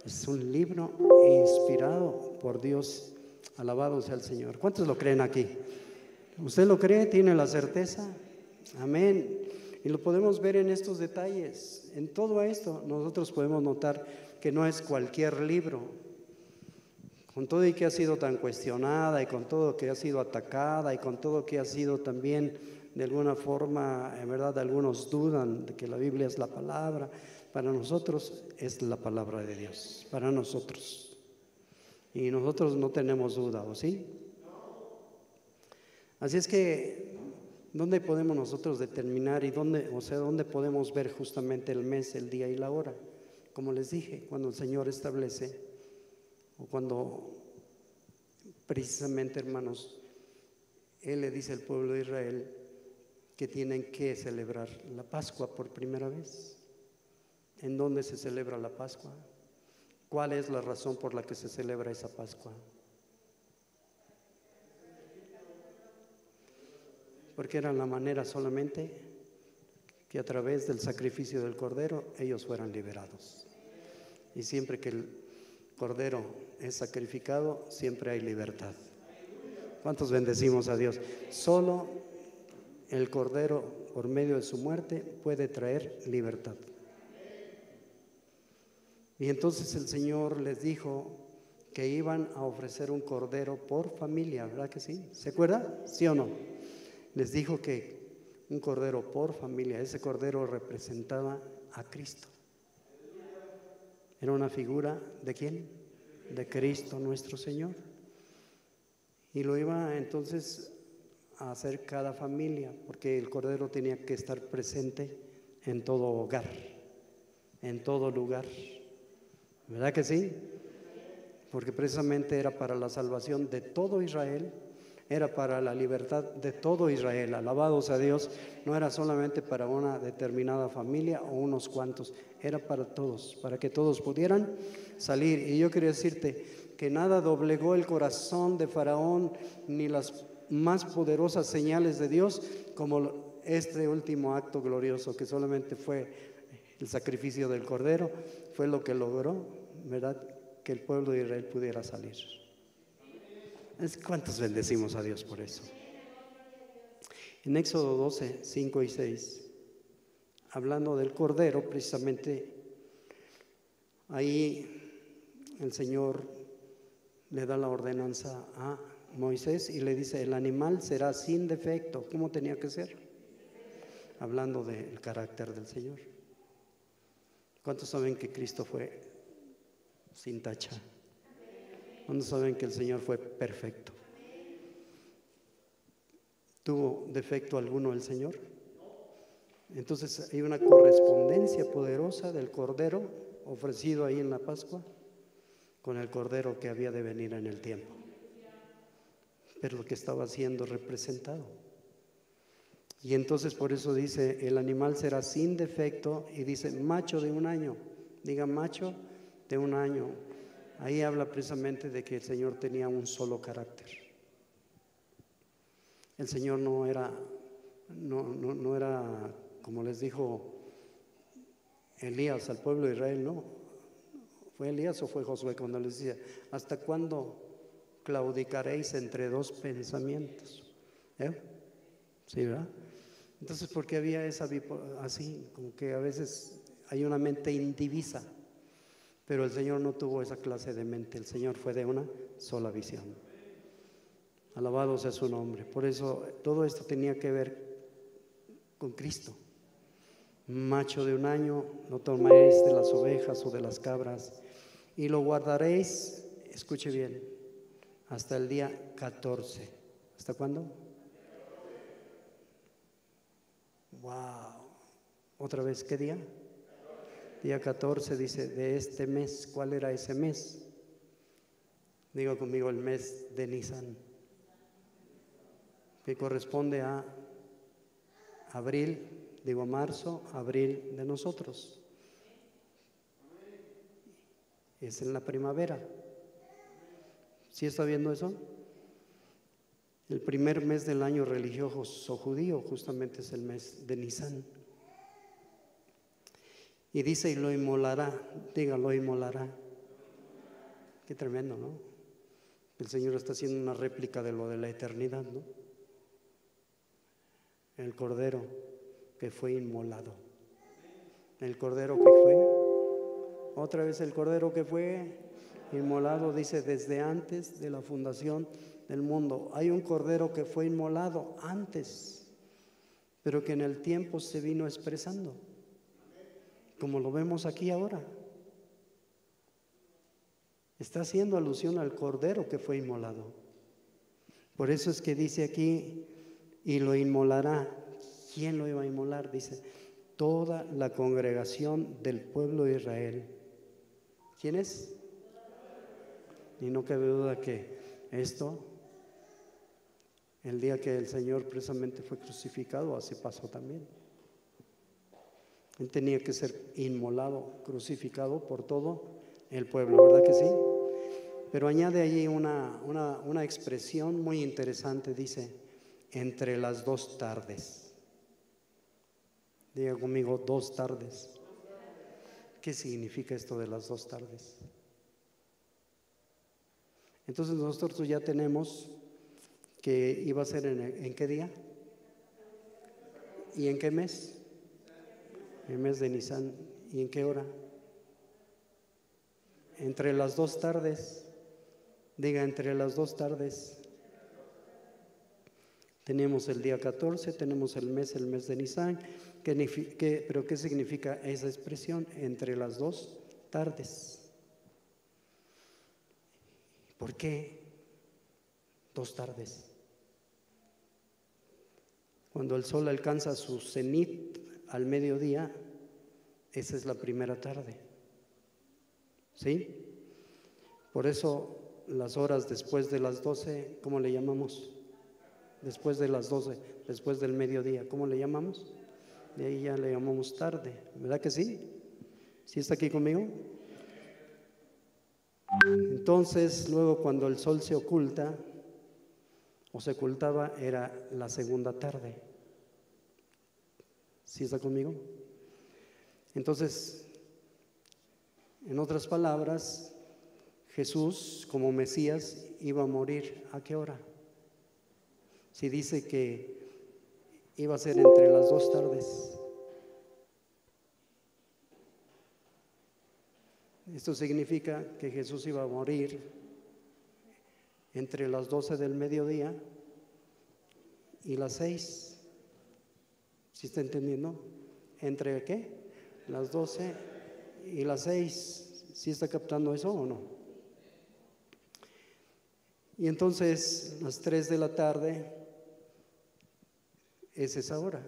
Es un libro inspirado por Dios. Alabado sea el Señor. ¿Cuántos lo creen aquí? ¿Usted lo cree? ¿Tiene la certeza? Amén. Y lo podemos ver en estos detalles. En todo esto nosotros podemos notar que no es cualquier libro. Con todo y que ha sido tan cuestionada, y con todo que ha sido atacada, y con todo que ha sido también de alguna forma, en verdad, algunos dudan de que la Biblia es la palabra. Para nosotros es la palabra de Dios, para nosotros. Y nosotros no tenemos duda, ¿o sí? Así es que, ¿dónde podemos nosotros determinar y dónde podemos ver justamente el mes, el día y la hora? Como les dije, cuando el Señor establece, o cuando precisamente, hermanos, Él le dice al pueblo de Israel que tienen que celebrar la Pascua por primera vez. ¿En dónde se celebra la Pascua? ¿Cuál es la razón por la que se celebra esa Pascua? Porque era la manera solamente que a través del sacrificio del Cordero ellos fueran liberados. Y siempre que el Cordero es sacrificado, siempre hay libertad. ¿Cuántos bendecimos a Dios? Solo el Cordero, por medio de su muerte, puede traer libertad. Y entonces el Señor les dijo que iban a ofrecer un cordero por familia, ¿verdad que sí? ¿Se acuerda? ¿Sí o no? Les dijo que un cordero por familia. Ese cordero representaba a Cristo. Era una figura ¿de quién? De Cristo nuestro Señor. Y lo iba entonces a hacer cada familia, porque el cordero tenía que estar presente en todo hogar, en todo lugar. ¿Verdad que sí? Porque precisamente era para la salvación de todo Israel, era para la libertad de todo Israel. Alabado sea Dios. No era solamente para una determinada familia o unos cuantos, era para todos, para que todos pudieran salir. Y yo quería decirte que nada doblegó el corazón de Faraón, ni las más poderosas señales de Dios como este último acto glorioso, que solamente fue el sacrificio del Cordero, fue lo que logró, ¿verdad?, que el pueblo de Israel pudiera salir. ¿Cuántos bendecimos a Dios por eso? En Éxodo 12, 5 y 6, hablando del Cordero, precisamente ahí el Señor le da la ordenanza a Moisés y le dice: el animal será sin defecto. ¿Cómo tenía que ser? hablando del carácter del Señor. ¿Cuántos saben que Cristo fue sin tacha? ¿Cuántos saben que el Señor fue perfecto? ¿Tuvo defecto alguno el Señor? Entonces hay una correspondencia poderosa del Cordero ofrecido ahí en la Pascua con el Cordero que había de venir en el tiempo, pero lo que estaba siendo representado. Y entonces por eso dice, el animal será sin defecto, y dice macho de un año. Diga macho de un año. Ahí habla precisamente de que el Señor tenía un solo carácter. El Señor no era como les dijo Elías al pueblo de Israel, no. ¿Fue Elías o fue Josué cuando les decía, ¿hasta cuándo claudicaréis entre dos pensamientos? Sí, ¿verdad? Entonces, porque había esa así, como que a veces hay una mente indivisa, pero el Señor no tuvo esa clase de mente. El Señor fue de una sola visión. Alabado sea su nombre. Por eso todo esto tenía que ver con Cristo. Macho de un año, no tomaréis de las ovejas o de las cabras, y lo guardaréis, escuche bien, hasta el día 14. ¿Hasta cuándo? Wow. Otra vez, ¿qué día? Día 14 dice de este mes. ¿Cuál era ese mes? Diga conmigo, el mes de Nisan, que corresponde a abril, digo marzo, abril de nosotros. Es en la primavera. ¿Sí está viendo eso? El primer mes del año religioso judío justamente es el mes de Nisan. Y dice, y lo inmolará. Diga, lo inmolará. Qué tremendo, ¿no? El Señor está haciendo una réplica de lo de la eternidad, ¿no? El Cordero que fue inmolado. El Cordero que fue, otra vez el Cordero que fue inmolado, dice, desde antes de la fundación del mundo. Hay un Cordero que fue inmolado antes, pero que en el tiempo se vino expresando, como lo vemos aquí ahora. Está haciendo alusión al Cordero que fue inmolado. Por eso es que dice aquí, y lo inmolará. ¿Quién lo iba a inmolar? Dice, toda la congregación del pueblo de Israel. ¿Quién es? Y no cabe duda que esto, el día que el Señor precisamente fue crucificado, así pasó también. Él tenía que ser inmolado, crucificado por todo el pueblo, ¿verdad que sí? Pero añade allí una expresión muy interesante, dice, entre las dos tardes. Diga conmigo, 2 tardes. ¿Qué significa esto de las 2 tardes? Entonces nosotros ya tenemos que iba a ser ¿en qué día? ¿Y en qué mes? El mes de Nisan. ¿Y en qué hora? Entre las 2 tardes. Diga, entre las 2 tardes. Tenemos el día 14, tenemos el mes de Nisan. ¿Pero qué significa esa expresión? Entre las 2 tardes. ¿Por qué 2 tardes? Cuando el sol alcanza su cenit al mediodía, esa es la primera tarde. ¿Sí? Por eso las horas después de las 12, ¿cómo le llamamos? Después de las 12, después del mediodía, ¿cómo le llamamos? De ahí ya le llamamos tarde, ¿verdad que sí? ¿Sí está aquí conmigo? Entonces, luego cuando el sol se oculta, o se ocultaba, era la segunda tarde. ¿Sí está conmigo? Entonces, en otras palabras, Jesús como Mesías iba a morir, ¿a qué hora? Si dice que iba a ser entre las 2 tardes. Esto significa que Jesús iba a morir entre las 12 del mediodía y las 6. ¿Sí está entendiendo? ¿Entre qué? Las 12 y las 6. ¿Sí está captando eso o no? Y entonces, las 3 de la tarde es esa hora.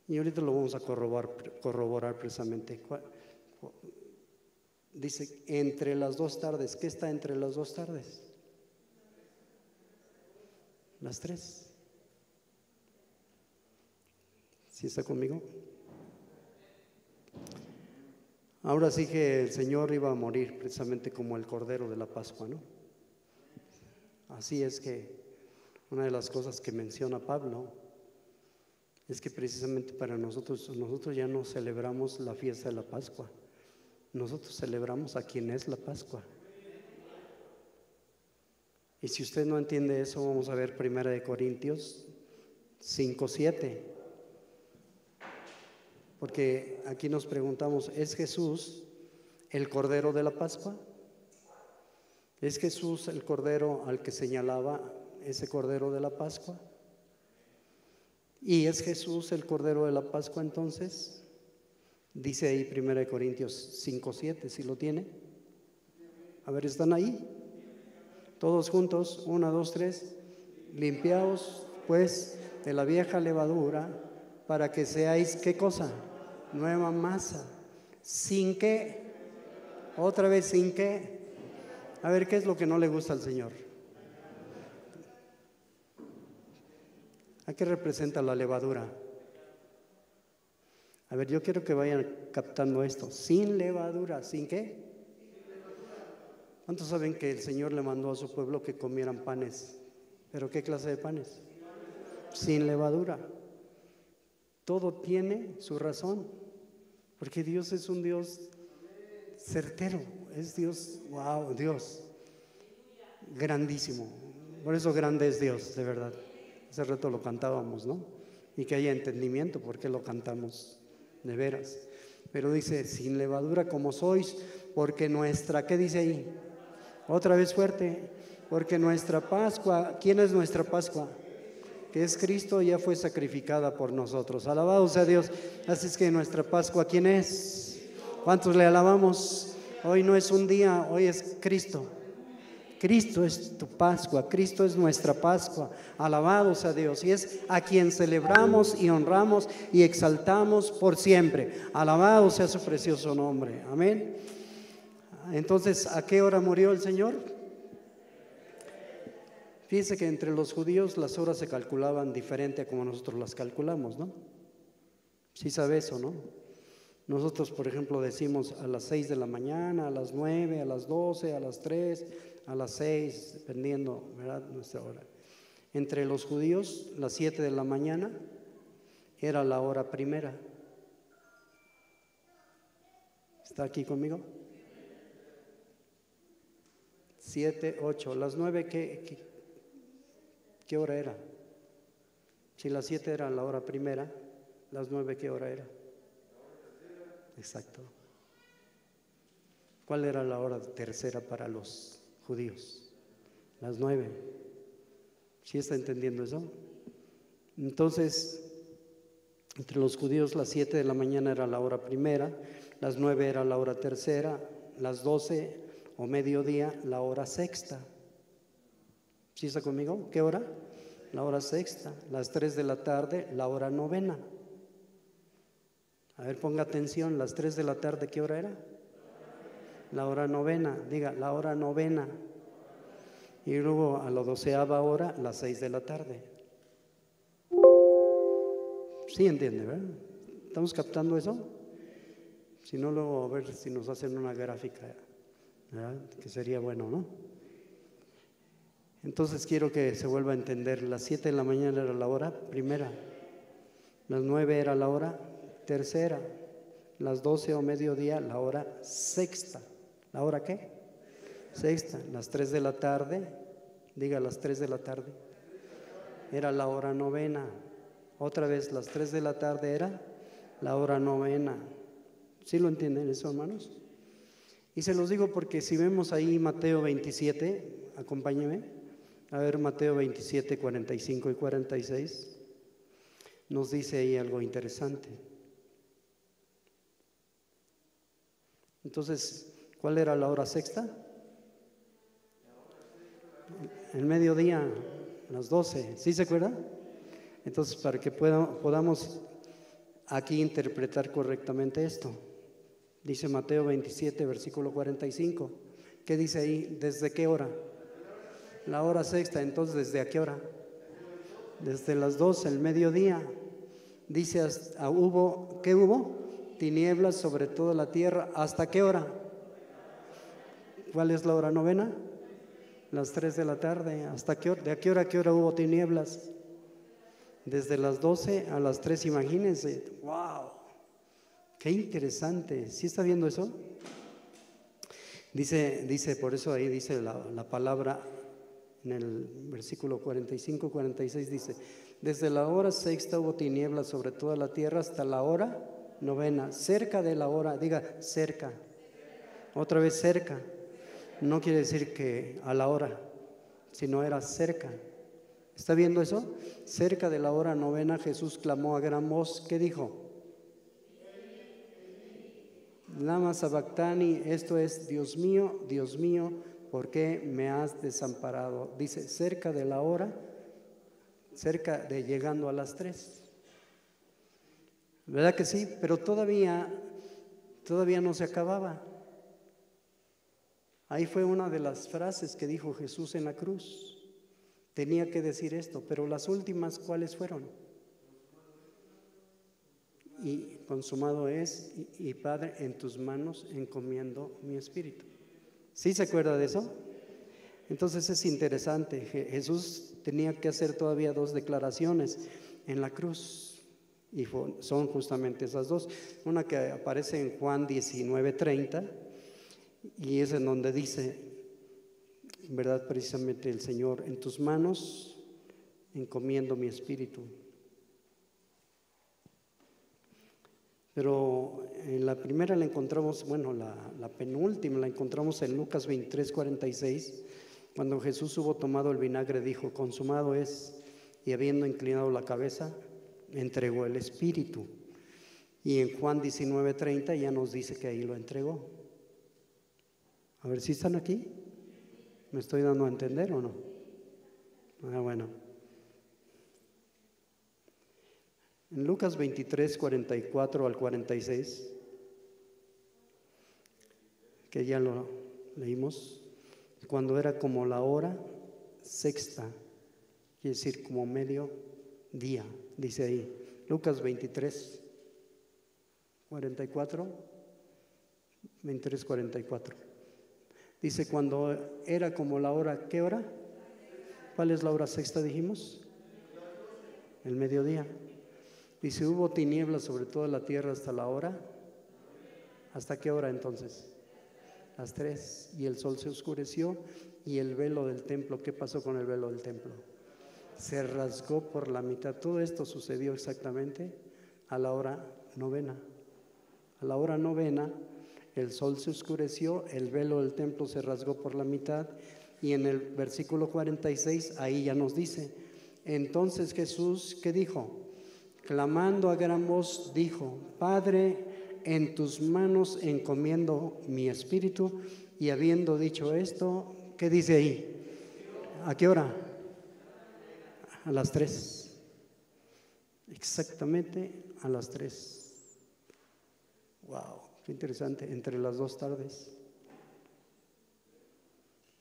Y ahorita lo vamos a corroborar precisamente. Dice, entre las 2 tardes. ¿Qué está entre las 2 tardes? Las 3. ¿Sí está conmigo? Ahora sí que el Señor iba a morir precisamente como el Cordero de la Pascua, ¿no? Así es que una de las cosas que menciona Pablo es que precisamente para nosotros ya no celebramos la fiesta de la Pascua, nosotros celebramos a quien es la Pascua. Y si usted no entiende eso, vamos a ver 1 Corintios 5:7. Porque aquí nos preguntamos, ¿es Jesús el Cordero de la Pascua? ¿Es Jesús el Cordero al que señalaba ese Cordero de la Pascua? ¿Y es Jesús el Cordero de la Pascua entonces? Dice ahí 1 Corintios 5:7, ¿sí lo tiene? A ver, ¿están ahí? Todos juntos, 1, 2, 3. Limpiaos pues de la vieja levadura para que seáis, ¿qué cosa? Nueva masa. ¿Sin qué? Otra vez, ¿sin qué? A ver, ¿qué es lo que no le gusta al Señor? ¿A qué representa la levadura? A ver, yo quiero que vayan captando esto. Sin levadura, ¿sin qué? ¿Cuántos saben que el Señor le mandó a su pueblo que comieran panes? ¿Pero qué clase de panes? Sin levadura. Todo tiene su razón, porque Dios es un Dios certero, es Dios, wow, Dios, grandísimo. Por eso grande es Dios, de verdad. Hace rato lo cantábamos, ¿no? Y que haya entendimiento porque lo cantamos, de veras. Pero dice, sin levadura como sois, porque nuestra, ¿qué dice ahí? Otra vez fuerte, porque nuestra Pascua, ¿quién es nuestra Pascua? Que es Cristo, ya fue sacrificada por nosotros. Alabado sea Dios. Así es que nuestra Pascua, ¿quién es? ¿Cuántos le alabamos? Hoy no es un día, hoy es Cristo. Cristo es tu Pascua, Cristo es nuestra Pascua. Alabado sea Dios. Y es a quien celebramos y honramos y exaltamos por siempre. Alabado sea su precioso nombre. Amén. Entonces, ¿a qué hora murió el Señor? Fíjense que entre los judíos las horas se calculaban diferente a como nosotros las calculamos, ¿no? Sí sabe eso, ¿no? Nosotros, por ejemplo, decimos a las 6 de la mañana, a las 9, a las 12, a las 3, a las 6, dependiendo, ¿verdad? Nuestra hora. Entre los judíos, las 7 de la mañana era la hora primera. ¿Está aquí conmigo? 7, 8, las 9, ¿qué hora era? Si las 7 era la hora primera, las 9, ¿qué hora era? Exacto. ¿Cuál era la hora tercera para los judíos? Las 9. ¿Sí está entendiendo eso? Entonces, entre los judíos las 7 de la mañana era la hora primera, las 9 era la hora tercera, las 12 o mediodía la hora sexta. ¿Sí está conmigo? ¿Qué hora? La hora sexta. Las 3 de la tarde, la hora novena. A ver, ponga atención, las 3 de la tarde, ¿qué hora era? La hora novena, diga, la hora novena. Y luego a la 12ª hora, las 6 de la tarde. ¿Sí entiende, verdad? ¿Estamos captando eso? Si no, luego a ver si nos hacen una gráfica, ¿verdad? Que sería bueno, ¿no? Entonces quiero que se vuelva a entender. Las 7 de la mañana era la hora primera, las 9 era la hora tercera, las 12 o mediodía la hora sexta. ¿La hora qué? Sexta. Las 3 de la tarde, diga, las 3 de la tarde era la hora novena. Otra vez, las 3 de la tarde era la hora novena. ¿Sí lo entienden eso, hermanos? Y se los digo porque si vemos ahí Mateo 27, acompáñeme a ver Mateo 27, 45 y 46. nos dice ahí algo interesante. Entonces, ¿cuál era la hora sexta? El mediodía, las 12, ¿sí se acuerda? Entonces, para que podamos aquí interpretar correctamente esto, dice Mateo 27, versículo 45. ¿Qué dice ahí? ¿Desde qué hora? La hora sexta. Entonces, ¿desde a qué hora? Desde las 12, el mediodía. Dice, ¿qué hubo? Tinieblas sobre toda la tierra. ¿Hasta qué hora? ¿Cuál es la hora novena? Las 3 de la tarde. ¿Hasta qué hora? ¿De a qué hora a qué hora hubo tinieblas? Desde las 12 a las 3, imagínense. ¡Wow! ¡Qué interesante! ¿Sí está viendo eso? Dice, por eso ahí dice la palabra en el versículo 45, 46, dice, desde la hora sexta hubo tinieblas sobre toda la tierra hasta la hora novena, cerca de la hora, diga cerca, otra vez cerca, no quiere decir que a la hora, sino era cerca. ¿Está viendo eso? Cerca de la hora novena Jesús clamó a gran voz, ¿qué dijo? Lama sabactani, esto es, Dios mío, ¿por qué me has desamparado? Dice, cerca de la hora, cerca de llegando a las 3. ¿Verdad que sí? Pero todavía no se acababa. Ahí fue una de las frases que dijo Jesús en la cruz. Tenía que decir esto, pero las últimas, ¿cuáles fueron? Y consumado es, y Padre, en tus manos encomiendo mi espíritu. ¿Sí se acuerda de eso? Entonces es interesante. Jesús tenía que hacer todavía 2 declaraciones en la cruz, y son justamente esas 2. Una que aparece en Juan 19:30, y es en donde dice, ¿verdad? Precisamente el Señor, en tus manos encomiendo mi espíritu. Pero en la primera la encontramos, bueno, la penúltima la encontramos en Lucas 23:46, cuando Jesús hubo tomado el vinagre, dijo, consumado es, y habiendo inclinado la cabeza, entregó el espíritu. Y en Juan 19:30 ya nos dice que ahí lo entregó. A ver si están aquí. ¿Me estoy dando a entender o no? Bueno. En Lucas 23:44 al 46, que ya lo leímos, cuando era como la hora sexta, quiere decir como medio día, dice ahí, Lucas 23:44, dice cuando era como la hora, ¿qué hora? ¿Cuál es la hora sexta dijimos? El mediodía. Dice, hubo tinieblas sobre toda la tierra hasta la hora. ¿Hasta qué hora entonces? Las 3. Y el sol se oscureció y el velo del templo, ¿qué pasó con el velo del templo? Se rasgó por la mitad. Todo esto sucedió exactamente a la hora novena. A la hora novena, el sol se oscureció, el velo del templo se rasgó por la mitad. Y en el versículo 46, ahí ya nos dice, entonces Jesús, ¿qué dijo? Clamando a gran voz, dijo, Padre, en tus manos encomiendo mi espíritu. Y habiendo dicho esto, ¿qué dice ahí? ¿A qué hora? A las 3. Exactamente a las 3. Wow, qué interesante, entre las 2 tardes.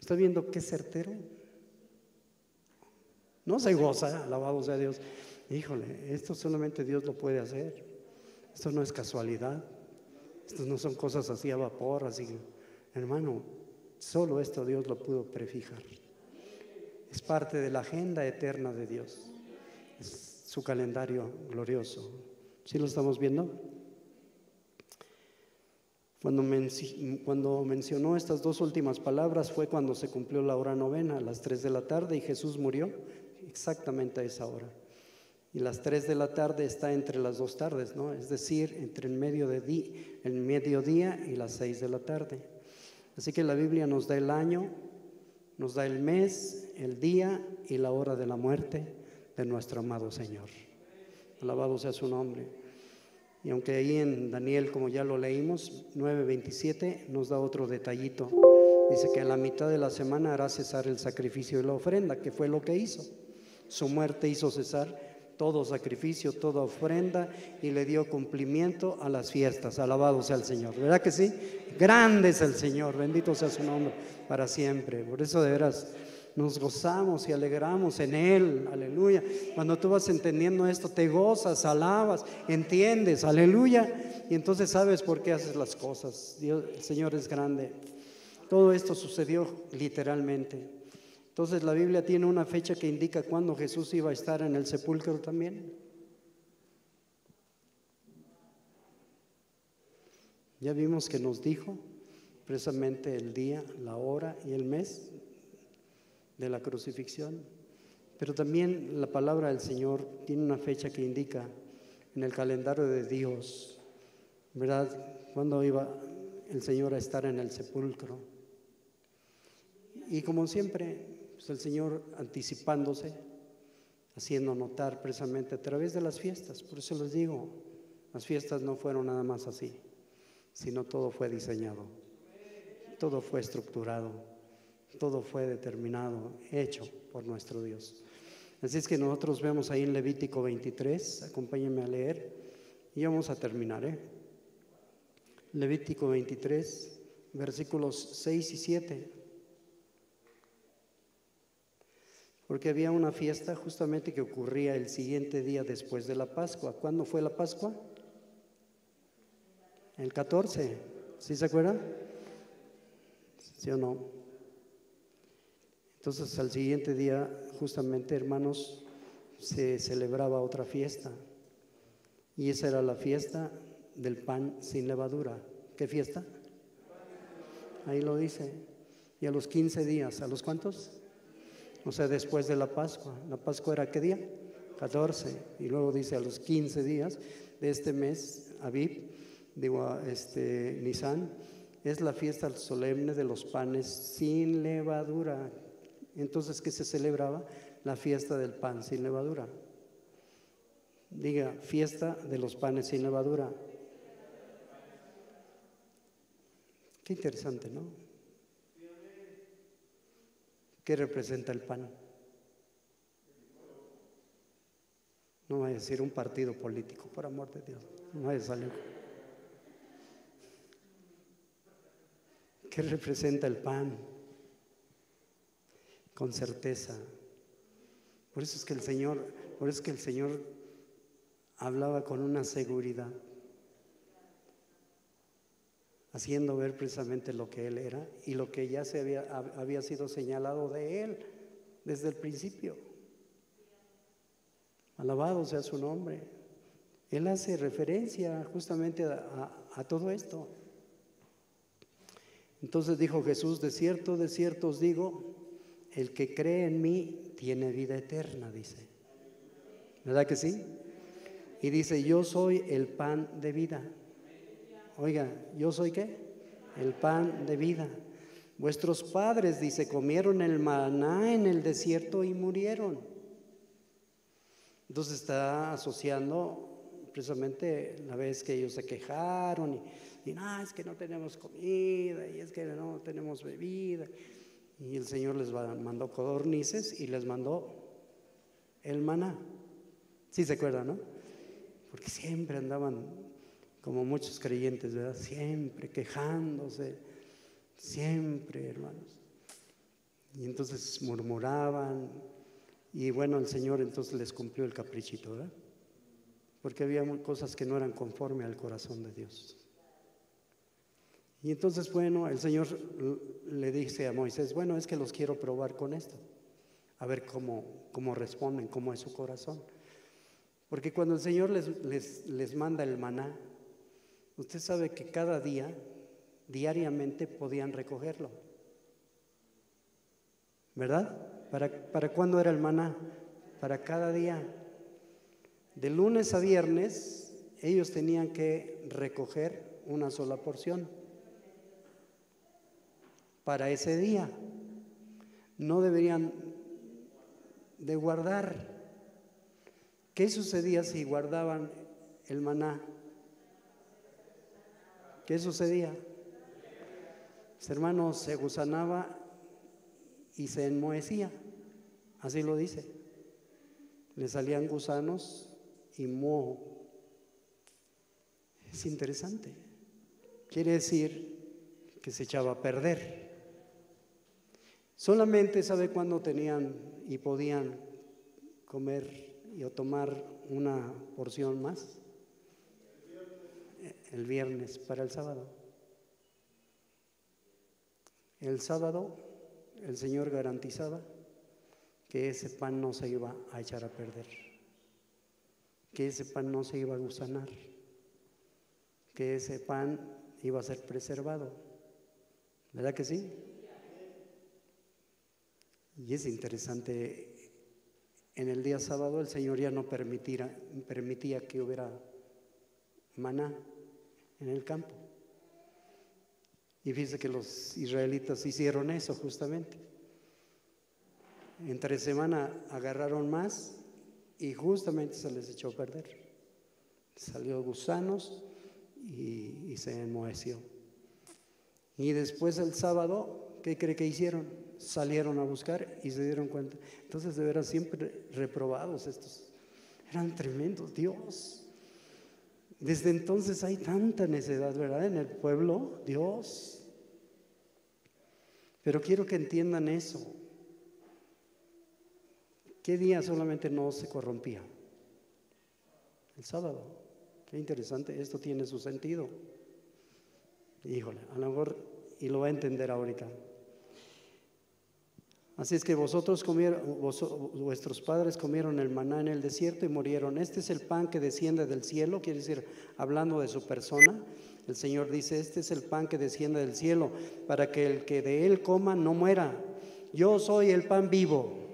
¿Está viendo qué certero? No se goza, alabado sea Dios. Híjole, esto solamente Dios lo puede hacer. Esto no es casualidad. Esto no son cosas así a vapor, así. Hermano, solo esto Dios lo pudo prefijar. Es parte de la agenda eterna de Dios. Es su calendario glorioso. ¿Sí lo estamos viendo? Cuando mencionó estas 2 últimas palabras fue cuando se cumplió la hora novena, a las 3 de la tarde, y Jesús murió exactamente a esa hora. Y las 3 de la tarde está entre las 2 tardes, ¿no? Es decir, entre el mediodía y las 6 de la tarde. Así que la Biblia nos da el año, nos da el mes, el día y la hora de la muerte de nuestro amado Señor. Alabado sea su nombre. Y aunque ahí en Daniel, como ya lo leímos, 9:27, nos da otro detallito. Dice que a la mitad de la semana hará cesar el sacrificio y la ofrenda, que fue lo que hizo. Su muerte hizo cesar todo sacrificio, toda ofrenda, y le dio cumplimiento a las fiestas. Alabado sea el Señor. ¿Verdad que sí? Grande es el Señor, bendito sea su nombre para siempre. Por eso de veras nos gozamos y alegramos en Él, aleluya. Cuando tú vas entendiendo esto, te gozas, alabas, entiendes, aleluya. Y entonces sabes por qué haces las cosas. Dios, el Señor es grande. Todo esto sucedió literalmente. Entonces la Biblia tiene una fecha que indica cuándo Jesús iba a estar en el sepulcro también. Ya vimos que nos dijo precisamente el día, la hora y el mes de la crucifixión. Pero también la palabra del Señor tiene una fecha que indica en el calendario de Dios, ¿verdad? Cuándo iba el Señor a estar en el sepulcro. Y como siempre, pues el Señor anticipándose, haciendo notar precisamente a través de las fiestas. Por eso les digo, las fiestas no fueron nada más así, sino todo fue diseñado, todo fue estructurado, todo fue determinado, hecho por nuestro Dios. Así es que nosotros vemos ahí en Levítico 23, acompáñenme a leer y vamos a terminar. Levítico 23, versículos 6 y 7. Porque había una fiesta justamente que ocurría el siguiente día después de la Pascua. ¿Cuándo fue la Pascua? El 14, ¿sí se acuerdan? ¿Sí o no? Entonces al siguiente día, justamente, hermanos, se celebraba otra fiesta. Y esa era la fiesta del pan sin levadura. ¿Qué fiesta? Ahí lo dice. Y a los 15 días, ¿a los cuántos? O sea, después de la Pascua. ¿La Pascua era qué día? 14. Y luego dice a los 15 días de este mes, Abib, Nisan, es la fiesta solemne de los panes sin levadura. Entonces, ¿qué se celebraba? La fiesta del pan sin levadura. Diga, fiesta de los panes sin levadura. Qué interesante, ¿no? ¿Qué representa el pan? No vaya a decir un partido político, por amor de Dios. No vaya a salir. ¿Qué representa el pan? Con certeza. Por eso es que el Señor hablaba con una seguridad, haciendo ver precisamente lo que Él era y lo que ya había sido señalado de Él desde el principio. Alabado sea su nombre. Él hace referencia justamente a todo esto. Entonces dijo Jesús, de cierto os digo, el que cree en mí tiene vida eterna, dice. ¿Verdad que sí? Y dice, yo soy el pan de vida. Oiga, ¿yo soy qué? El pan de vida. Vuestros padres, dice, comieron el maná en el desierto y murieron. Entonces está asociando precisamente la vez que ellos se quejaron y no, es que no tenemos comida y es que no tenemos bebida. Y el Señor les mandó codornices y les mandó el maná. ¿Sí se acuerdan, no? Porque siempre andaban como muchos creyentes, ¿verdad? Siempre quejándose, siempre, hermanos. Y entonces murmuraban. Y bueno, el Señor entonces les cumplió el caprichito, ¿verdad? Porque había cosas que no eran conforme al corazón de Dios. Y entonces, bueno, el Señor le dice a Moisés, bueno, es que los quiero probar con esto, a ver cómo responden, cómo es su corazón. Porque cuando el Señor les manda el maná, usted sabe que cada día, diariamente podían recogerlo, ¿verdad? ¿Para cuándo era el maná? Para cada día. De lunes a viernes, ellos tenían que recoger una sola porción para ese día. No deberían de guardar. ¿Qué sucedía si guardaban el maná? ¿Qué sucedía? Los hermanos, se gusanaba y se enmohecía, así lo dice. Le salían gusanos y moho. Es interesante. Quiere decir que se echaba a perder. Solamente sabe cuándo tenían y podían comer o tomar una porción más. El viernes para el sábado. El sábado el Señor garantizaba que ese pan no se iba a echar a perder, que ese pan no se iba a gusanar, que ese pan iba a ser preservado. ¿Verdad que sí? Y es interesante, en el día sábado el Señor ya no permitía que hubiera maná en el campo. Y fíjese que los israelitas hicieron eso justamente. Entre semana agarraron más y justamente se les echó a perder. Salió gusanos y se enmoheció. Y después el sábado, ¿qué cree que hicieron? Salieron a buscar y se dieron cuenta. Entonces de veras siempre reprobados estos. Eran tremendos, Dios. Desde entonces hay tanta necedad, ¿verdad? En el pueblo, Dios. Pero quiero que entiendan eso. ¿Qué día solamente no se corrompía? El sábado. Qué interesante, esto tiene su sentido. Híjole, a lo mejor, y lo va a entender ahorita. Así es que vuestros padres comieron el maná en el desierto y murieron. Este es el pan que desciende del cielo, quiere decir, hablando de su persona. El Señor dice, este es el pan que desciende del cielo, para que el que de él coma no muera. Yo soy el pan vivo.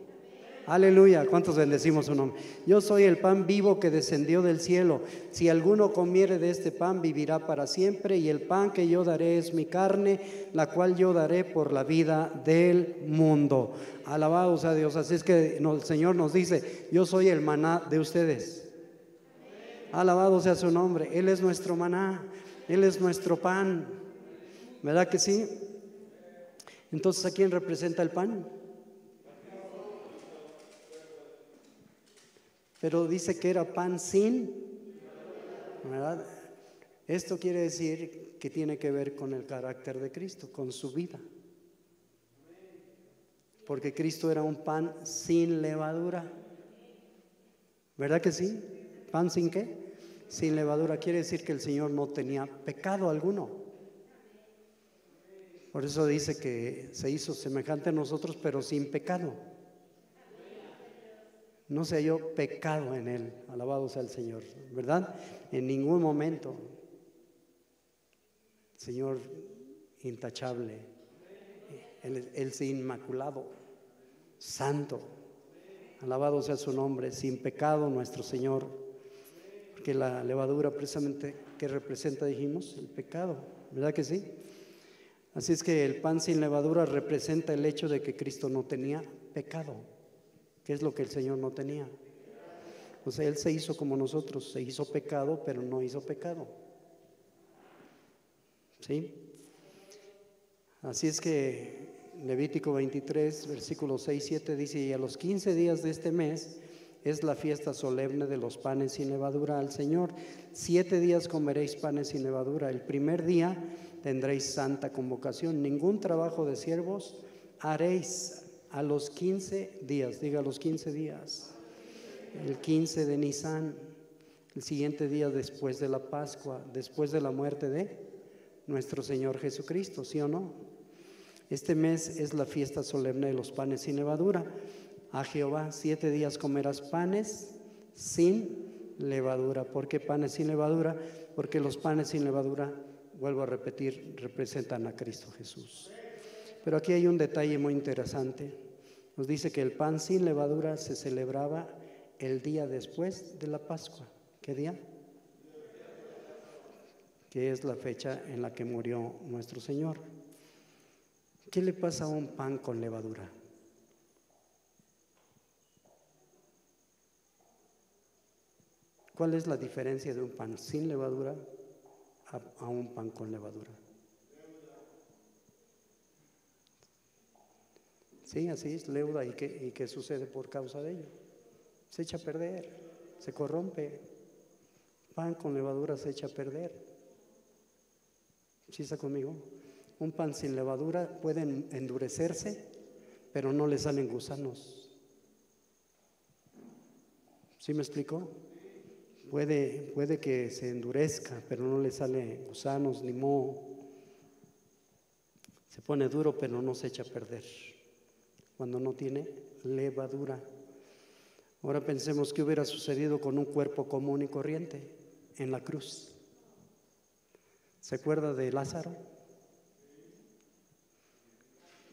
Aleluya, ¿cuántos bendecimos su nombre? Yo soy el pan vivo que descendió del cielo. Si alguno comiere de este pan, vivirá para siempre. Y el pan que yo daré es mi carne, la cual yo daré por la vida del mundo. Alabado sea Dios. Así es que el Señor nos dice, yo soy el maná de ustedes. Alabado sea su nombre. Él es nuestro maná, Él es nuestro pan. ¿Verdad que sí? Entonces, ¿a quién representa el pan? Pero dice que era pan sin, ¿verdad? Esto quiere decir que tiene que ver con el carácter de Cristo, con su vida. Porque Cristo era un pan sin levadura. ¿Verdad que sí? ¿Pan sin qué? Sin levadura. Quiere decir que el Señor no tenía pecado alguno. Por eso dice que se hizo semejante a nosotros, pero sin pecado. No se halló pecado en él, alabado sea el Señor, ¿verdad? En ningún momento. El Señor intachable, él es inmaculado, santo, alabado sea su nombre, sin pecado nuestro Señor, porque la levadura precisamente, ¿qué representa? Dijimos, el pecado, ¿verdad que sí? Así es que el pan sin levadura representa el hecho de que Cristo no tenía pecado. ¿Qué es lo que el Señor no tenía? O sea, Él se hizo como nosotros, se hizo pecado, pero no hizo pecado. ¿Sí? Así es que Levítico 23, versículos 6, 7 dice, y a los 15 días de este mes es la fiesta solemne de los panes sin levadura al Señor. 7 días comeréis panes sin levadura. El primer día tendréis santa convocación. Ningún trabajo de siervos haréis. A los 15 días, diga los 15 días, el 15 de Nisan, el siguiente día después de la Pascua, después de la muerte de nuestro Señor Jesucristo, ¿sí o no? Este mes es la fiesta solemne de los panes sin levadura. A Jehová 7 días comerás panes sin levadura. ¿Por qué panes sin levadura? Porque los panes sin levadura, vuelvo a repetir, representan a Cristo Jesús. Pero aquí hay un detalle muy interesante. Nos dice que el pan sin levadura se celebraba el día después de la Pascua. ¿Qué día? Que es la fecha en la que murió nuestro Señor. ¿Qué le pasa a un pan con levadura? ¿Cuál es la diferencia de un pan sin levadura a un pan con levadura? Sí, así es, leuda. ¿Y qué sucede por causa de ello? Se echa a perder, se corrompe. Pan con levadura se echa a perder. ¿Sí está conmigo? Un pan sin levadura puede endurecerse, pero no le salen gusanos. ¿Sí me explico? Puede que se endurezca, pero no le salen gusanos ni moho. Se pone duro, pero no se echa a perder cuando no tiene levadura. Ahora pensemos qué hubiera sucedido con un cuerpo común y corriente en la cruz. ¿Se acuerda de Lázaro?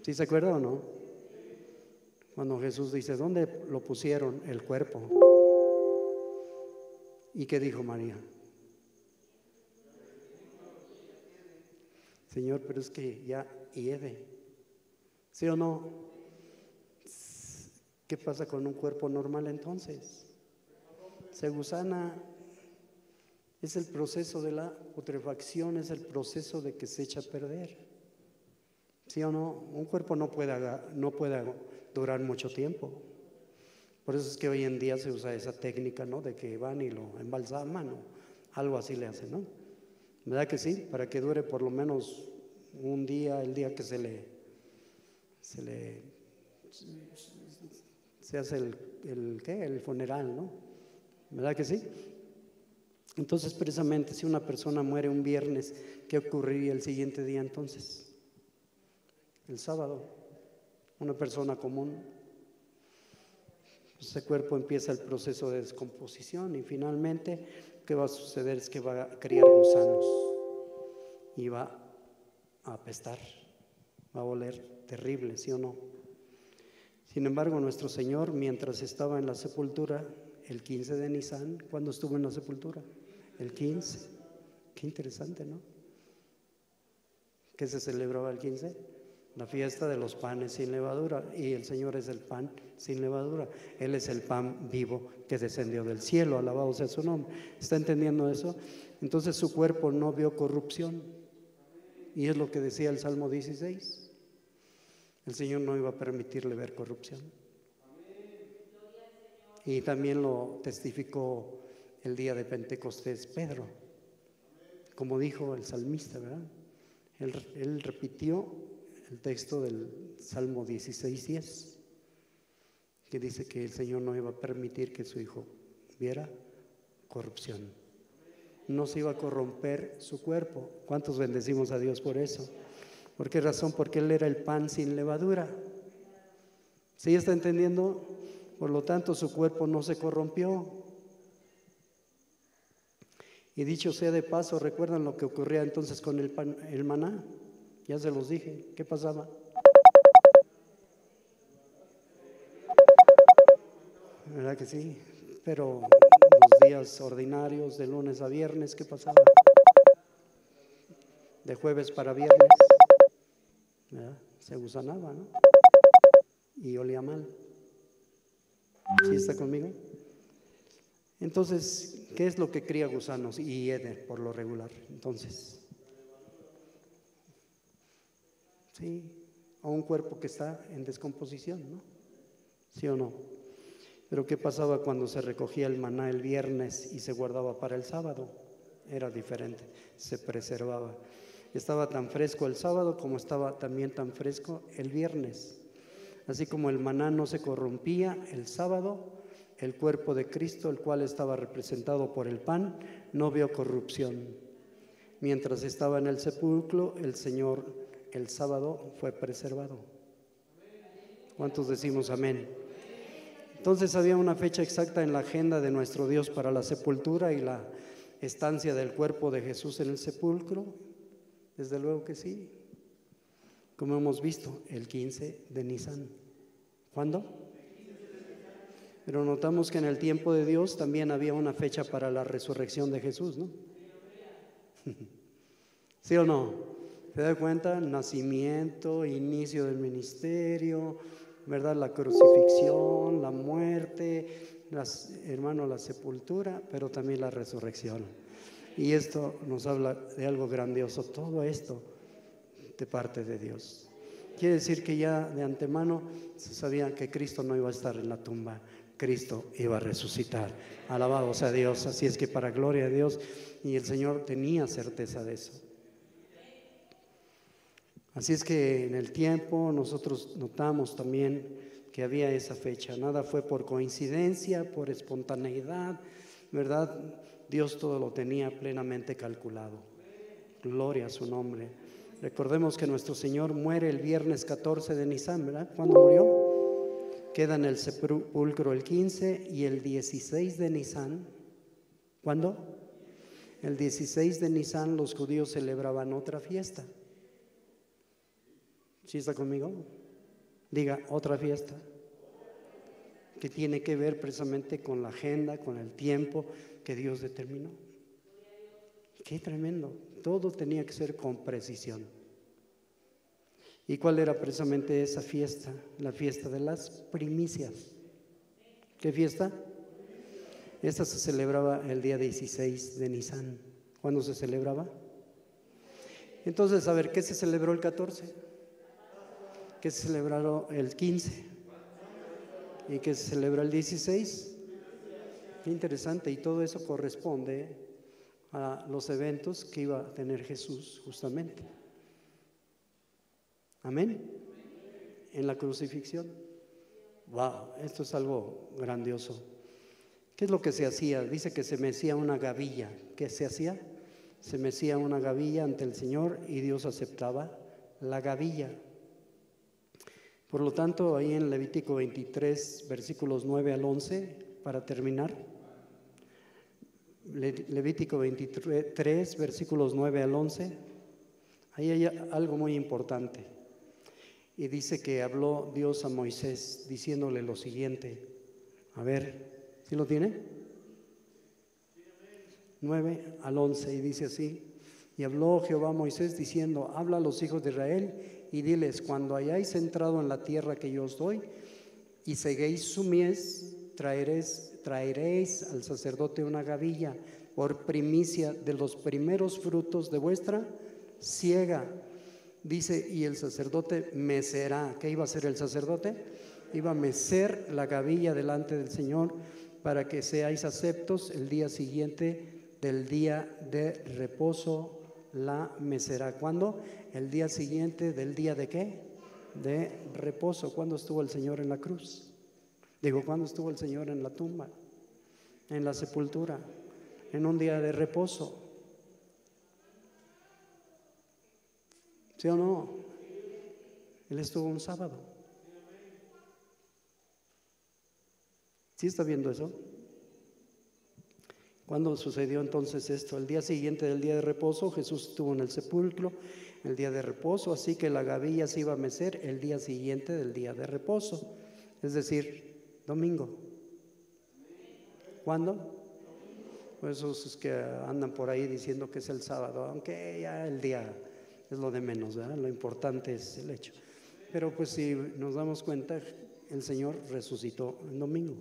¿Sí se acuerda o no? Cuando Jesús dice, ¿dónde lo pusieron el cuerpo? ¿Y qué dijo María? Señor, pero es que ya hiede. ¿Sí o no? ¿Qué pasa con un cuerpo normal entonces? Se gusana. Es el proceso de la putrefacción, es el proceso de que se echa a perder. ¿Sí o no? Un cuerpo no puede durar mucho tiempo. Por eso es que hoy en día se usa esa técnica, ¿no? De que van y lo embalsaman o algo así le hacen, ¿no? ¿Verdad que sí? Para que dure por lo menos un día, el día que se hace el funeral, ¿no? ¿Verdad que sí? Entonces, precisamente, si una persona muere un viernes, ¿qué ocurriría el siguiente día entonces? El sábado. Una persona común. Ese cuerpo empieza el proceso de descomposición y finalmente, ¿qué va a suceder? Es que va a criar gusanos y va a apestar, va a oler terrible, ¿sí o no? Sin embargo, nuestro Señor, mientras estaba en la sepultura, el 15 de Nisan, ¿cuándo estuvo en la sepultura? El 15. Qué interesante, ¿no? ¿Qué se celebraba el 15? La fiesta de los panes sin levadura. Y el Señor es el pan sin levadura. Él es el pan vivo que descendió del cielo. Alabado sea su nombre. ¿Está entendiendo eso? Entonces su cuerpo no vio corrupción. Y es lo que decía el Salmo 16. El Señor no iba a permitirle ver corrupción. Y también lo testificó el día de Pentecostés Pedro, como dijo el salmista, ¿verdad? Él repitió el texto del Salmo 16:10, que dice que el Señor no iba a permitir que su hijo viera corrupción. No se iba a corromper su cuerpo. ¿Cuántos bendecimos a Dios por eso? ¿Por qué razón? Porque Él era el pan sin levadura. ¿Sí está entendiendo? Por lo tanto, su cuerpo no se corrompió. Y dicho sea de paso, ¿recuerdan lo que ocurría entonces con el maná? Ya se los dije. ¿Qué pasaba? ¿Verdad que sí? Pero los días ordinarios, de lunes a viernes, ¿qué pasaba? De jueves para viernes, ¿verdad? Se gusanaba, ¿no? Y olía mal. ¿Sí está conmigo? Entonces, ¿qué es lo que cría gusanos y hiede por lo regular? Entonces, sí, a un cuerpo que está en descomposición, ¿no? ¿Sí o no? Pero ¿qué pasaba cuando se recogía el maná el viernes y se guardaba para el sábado? Era diferente, se preservaba. Estaba tan fresco el sábado como estaba también tan fresco el viernes. Así como el maná no se corrompía el sábado, el cuerpo de Cristo, el cual estaba representado por el pan, no vio corrupción. Mientras estaba en el sepulcro, el Señor el sábado fue preservado. ¿Cuántos decimos amén? Entonces había una fecha exacta en la agenda de nuestro Dios para la sepultura y la estancia del cuerpo de Jesús en el sepulcro. Desde luego que sí. Como hemos visto, el 15 de Nisan. ¿Cuándo? Pero notamos que en el tiempo de Dios también había una fecha para la resurrección de Jesús, ¿no? ¿Sí o no? ¿Se da cuenta? Nacimiento, inicio del ministerio, ¿verdad? La crucifixión, la muerte, hermano, la sepultura, pero también la resurrección. Y esto nos habla de algo grandioso, todo esto de parte de Dios. Quiere decir que ya de antemano se sabía que Cristo no iba a estar en la tumba, Cristo iba a resucitar. Alabado sea Dios. Así es que para gloria de Dios, y el Señor tenía certeza de eso. Así es que en el tiempo nosotros notamos también que había esa fecha. Nada fue por coincidencia, por espontaneidad, ¿verdad? Dios todo lo tenía plenamente calculado. Gloria a su nombre. Recordemos que nuestro Señor muere el viernes 14 de Nisan, ¿verdad? ¿Cuándo murió? Queda en el sepulcro el 15 y el 16 de Nisan. ¿Cuándo? El 16 de Nisan los judíos celebraban otra fiesta. ¿Sí está conmigo? Diga, otra fiesta. Que tiene que ver precisamente con la agenda, con el tiempo que Dios determinó. Qué tremendo. Todo tenía que ser con precisión. ¿Y cuál era precisamente esa fiesta? La fiesta de las primicias. ¿Qué fiesta? Esta se celebraba el día 16 de Nisan. ¿Cuándo se celebraba? Entonces, a ver, ¿qué se celebró el 14? ¿Qué se celebró el 15? ¿Y qué se celebra el 16? Qué interesante, y todo eso corresponde a los eventos que iba a tener Jesús justamente. Amén. En la crucifixión. Wow, esto es algo grandioso. ¿Qué es lo que se hacía? Dice que se mecía una gavilla. ¿Qué se hacía? Se mecía una gavilla ante el Señor y Dios aceptaba la gavilla. Por lo tanto, ahí en Levítico 23, versículos 9 al 11, para terminar, Levítico 23, versículos 9 al 11, ahí hay algo muy importante. Y dice que habló Dios a Moisés diciéndole lo siguiente. A ver, ¿sí lo tiene? 9 al 11, y dice así: y habló Jehová a Moisés diciendo, habla a los hijos de Israel y diles, cuando hayáis entrado en la tierra que yo os doy y seguéis su mies, traeréis al sacerdote una gavilla por primicia de los primeros frutos de vuestra siega. Dice, y el sacerdote mecerá. ¿Qué iba a hacer el sacerdote? Iba a mecer la gavilla delante del Señor para que seáis aceptos el día siguiente del día de reposo. La mecerá. ¿Cuándo? El día siguiente del día de ¿qué? De reposo. ¿Cuándo estuvo el Señor en la cruz? Digo, ¿cuándo estuvo el Señor en la tumba? En la sepultura, en un día de reposo. ¿Sí o no? Él estuvo un sábado. ¿Sí está viendo eso? ¿Cuándo sucedió entonces esto? El día siguiente del día de reposo, Jesús estuvo en el sepulcro, el día de reposo, así que la gavilla se iba a mecer el día siguiente del día de reposo, es decir, domingo. ¿Cuándo? Pues esos que andan por ahí diciendo que es el sábado, aunque ya el día es lo de menos, ¿verdad? Lo importante es el hecho. Pero pues si nos damos cuenta, el Señor resucitó el domingo.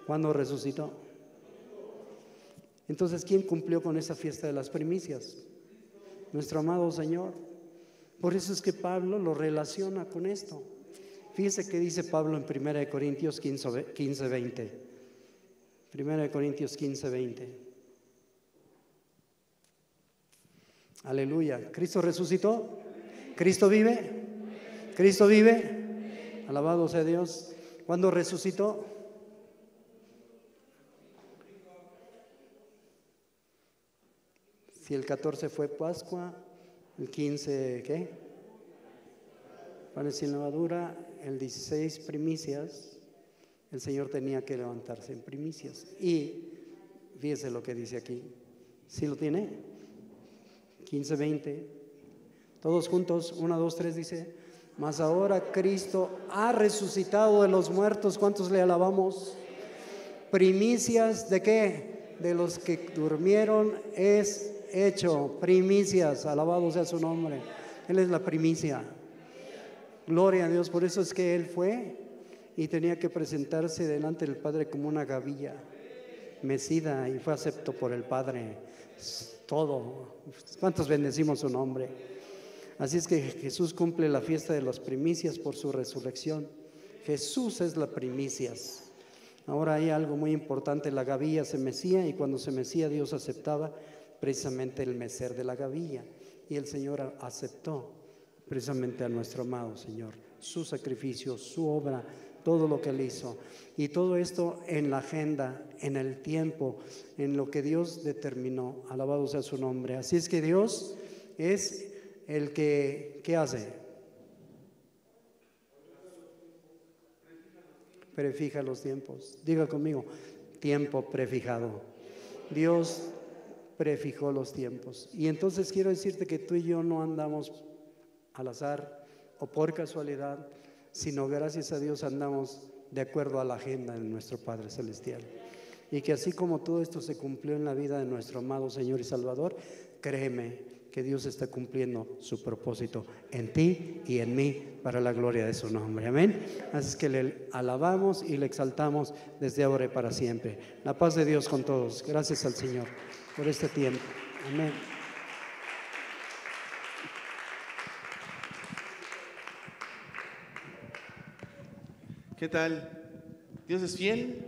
¿Cuándo resucitó? Entonces, ¿quién cumplió con esa fiesta de las primicias? Nuestro amado Señor. Por eso es que Pablo lo relaciona con esto. Fíjese que dice Pablo en 1 Corintios 15:20. 1 Corintios 15:20. Aleluya. ¿Cristo resucitó? ¿Cristo vive? ¿Cristo vive? Alabado sea Dios. ¿Cuándo resucitó? Si el 14 fue Pascua, el 15, ¿qué? Panes sin levadura, el 16 primicias, el Señor tenía que levantarse en primicias. Y fíjese lo que dice aquí. ¿Sí lo tiene? 15:20. Todos juntos, 1, 2, 3 dice, mas ahora Cristo ha resucitado de los muertos. ¿Cuántos le alabamos? Primicias ¿de qué? De los que durmieron es hecho. Primicias, alabado sea su nombre. Él es la primicia. Gloria a Dios. Por eso es que Él fue y tenía que presentarse delante del Padre como una gavilla mecida, y fue acepto por el Padre. Todo. ¿Cuántos bendecimos su nombre? Así es que Jesús cumple la fiesta de las primicias por su resurrección. Jesús es la primicias. Ahora hay algo muy importante: la gavilla se mecía, y cuando se mecía Dios aceptaba precisamente el mecer de la gavilla, y el Señor aceptó precisamente a nuestro amado Señor, su sacrificio, su obra, todo lo que Él hizo, y todo esto en la agenda, en el tiempo, en lo que Dios determinó. Alabado sea su nombre. Así es que Dios es el que, ¿qué hace? Prefija los tiempos. Diga conmigo: tiempo prefijado. Dios prefijó los tiempos. Y entonces quiero decirte que tú y yo no andamos al azar o por casualidad, sino gracias a Dios andamos de acuerdo a la agenda de nuestro Padre Celestial. Y que así como todo esto se cumplió en la vida de nuestro amado Señor y Salvador, créeme que Dios está cumpliendo su propósito en ti y en mí para la gloria de su nombre. Amén. Así es que le alabamos y le exaltamos desde ahora y para siempre. La paz de Dios con todos. Gracias al Señor por este tiempo. Amén. ¿Qué tal? ¿Dios es fiel?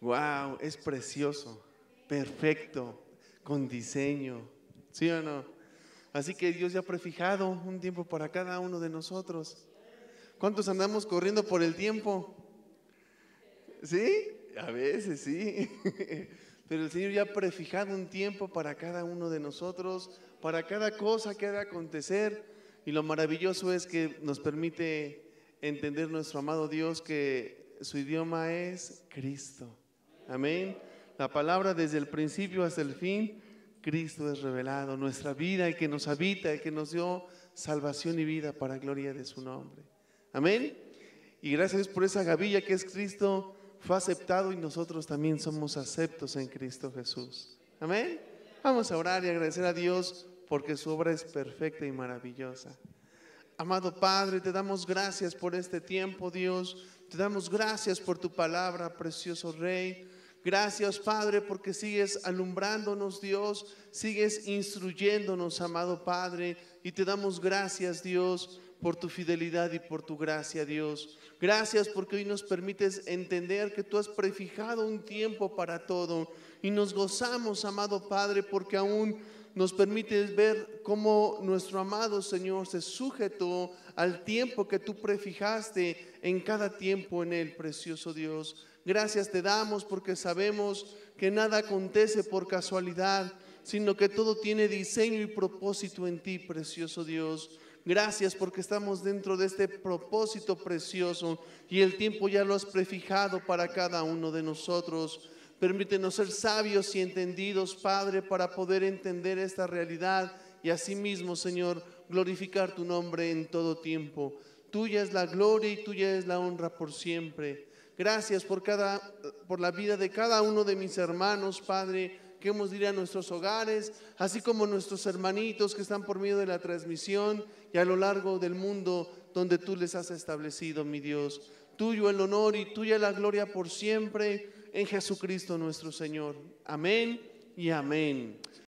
¡Wow! Es precioso, perfecto, con diseño, ¿sí o no? Así que Dios ya ha prefijado un tiempo para cada uno de nosotros. ¿Cuántos andamos corriendo por el tiempo? ¿Sí? A veces sí. Pero el Señor ya ha prefijado un tiempo para cada uno de nosotros, para cada cosa que ha de acontecer. Y lo maravilloso es que nos permite entender nuestro amado Dios, que su idioma es Cristo. Amén. La palabra desde el principio hasta el fin, Cristo es revelado, nuestra vida, el que nos habita, el que nos dio salvación y vida para gloria de su nombre. Amén. Y gracias por esa gavilla que es Cristo, fue aceptado, y nosotros también somos aceptos en Cristo Jesús. Amén. Vamos a orar y agradecer a Dios porque su obra es perfecta y maravillosa. Amado Padre, te damos gracias por este tiempo, Dios. Te damos gracias por tu palabra, precioso Rey. Gracias, Padre, porque sigues alumbrándonos, Dios. Sigues instruyéndonos, amado Padre. Y te damos gracias, Dios, por tu fidelidad y por tu gracia, Dios. Gracias porque hoy nos permites entender que tú has prefijado un tiempo para todo. Y nos gozamos, amado Padre, porque aún nos permites ver cómo nuestro amado Señor se sujetó al tiempo que tú prefijaste en cada tiempo en Él, precioso Dios. Gracias te damos porque sabemos que nada acontece por casualidad, sino que todo tiene diseño y propósito en ti, precioso Dios. Gracias porque estamos dentro de este propósito precioso y el tiempo ya lo has prefijado para cada uno de nosotros. Permítenos ser sabios y entendidos, Padre, para poder entender esta realidad y asimismo, Señor, glorificar tu nombre en todo tiempo. Tuya es la gloria y tuya es la honra por siempre. Gracias por la vida de cada uno de mis hermanos, Padre, que hemos de ir a nuestros hogares, así como nuestros hermanitos que están por medio de la transmisión y a lo largo del mundo donde tú les has establecido, mi Dios. Tuyo el honor y tuya la gloria por siempre, en Jesucristo nuestro Señor. Amén y amén.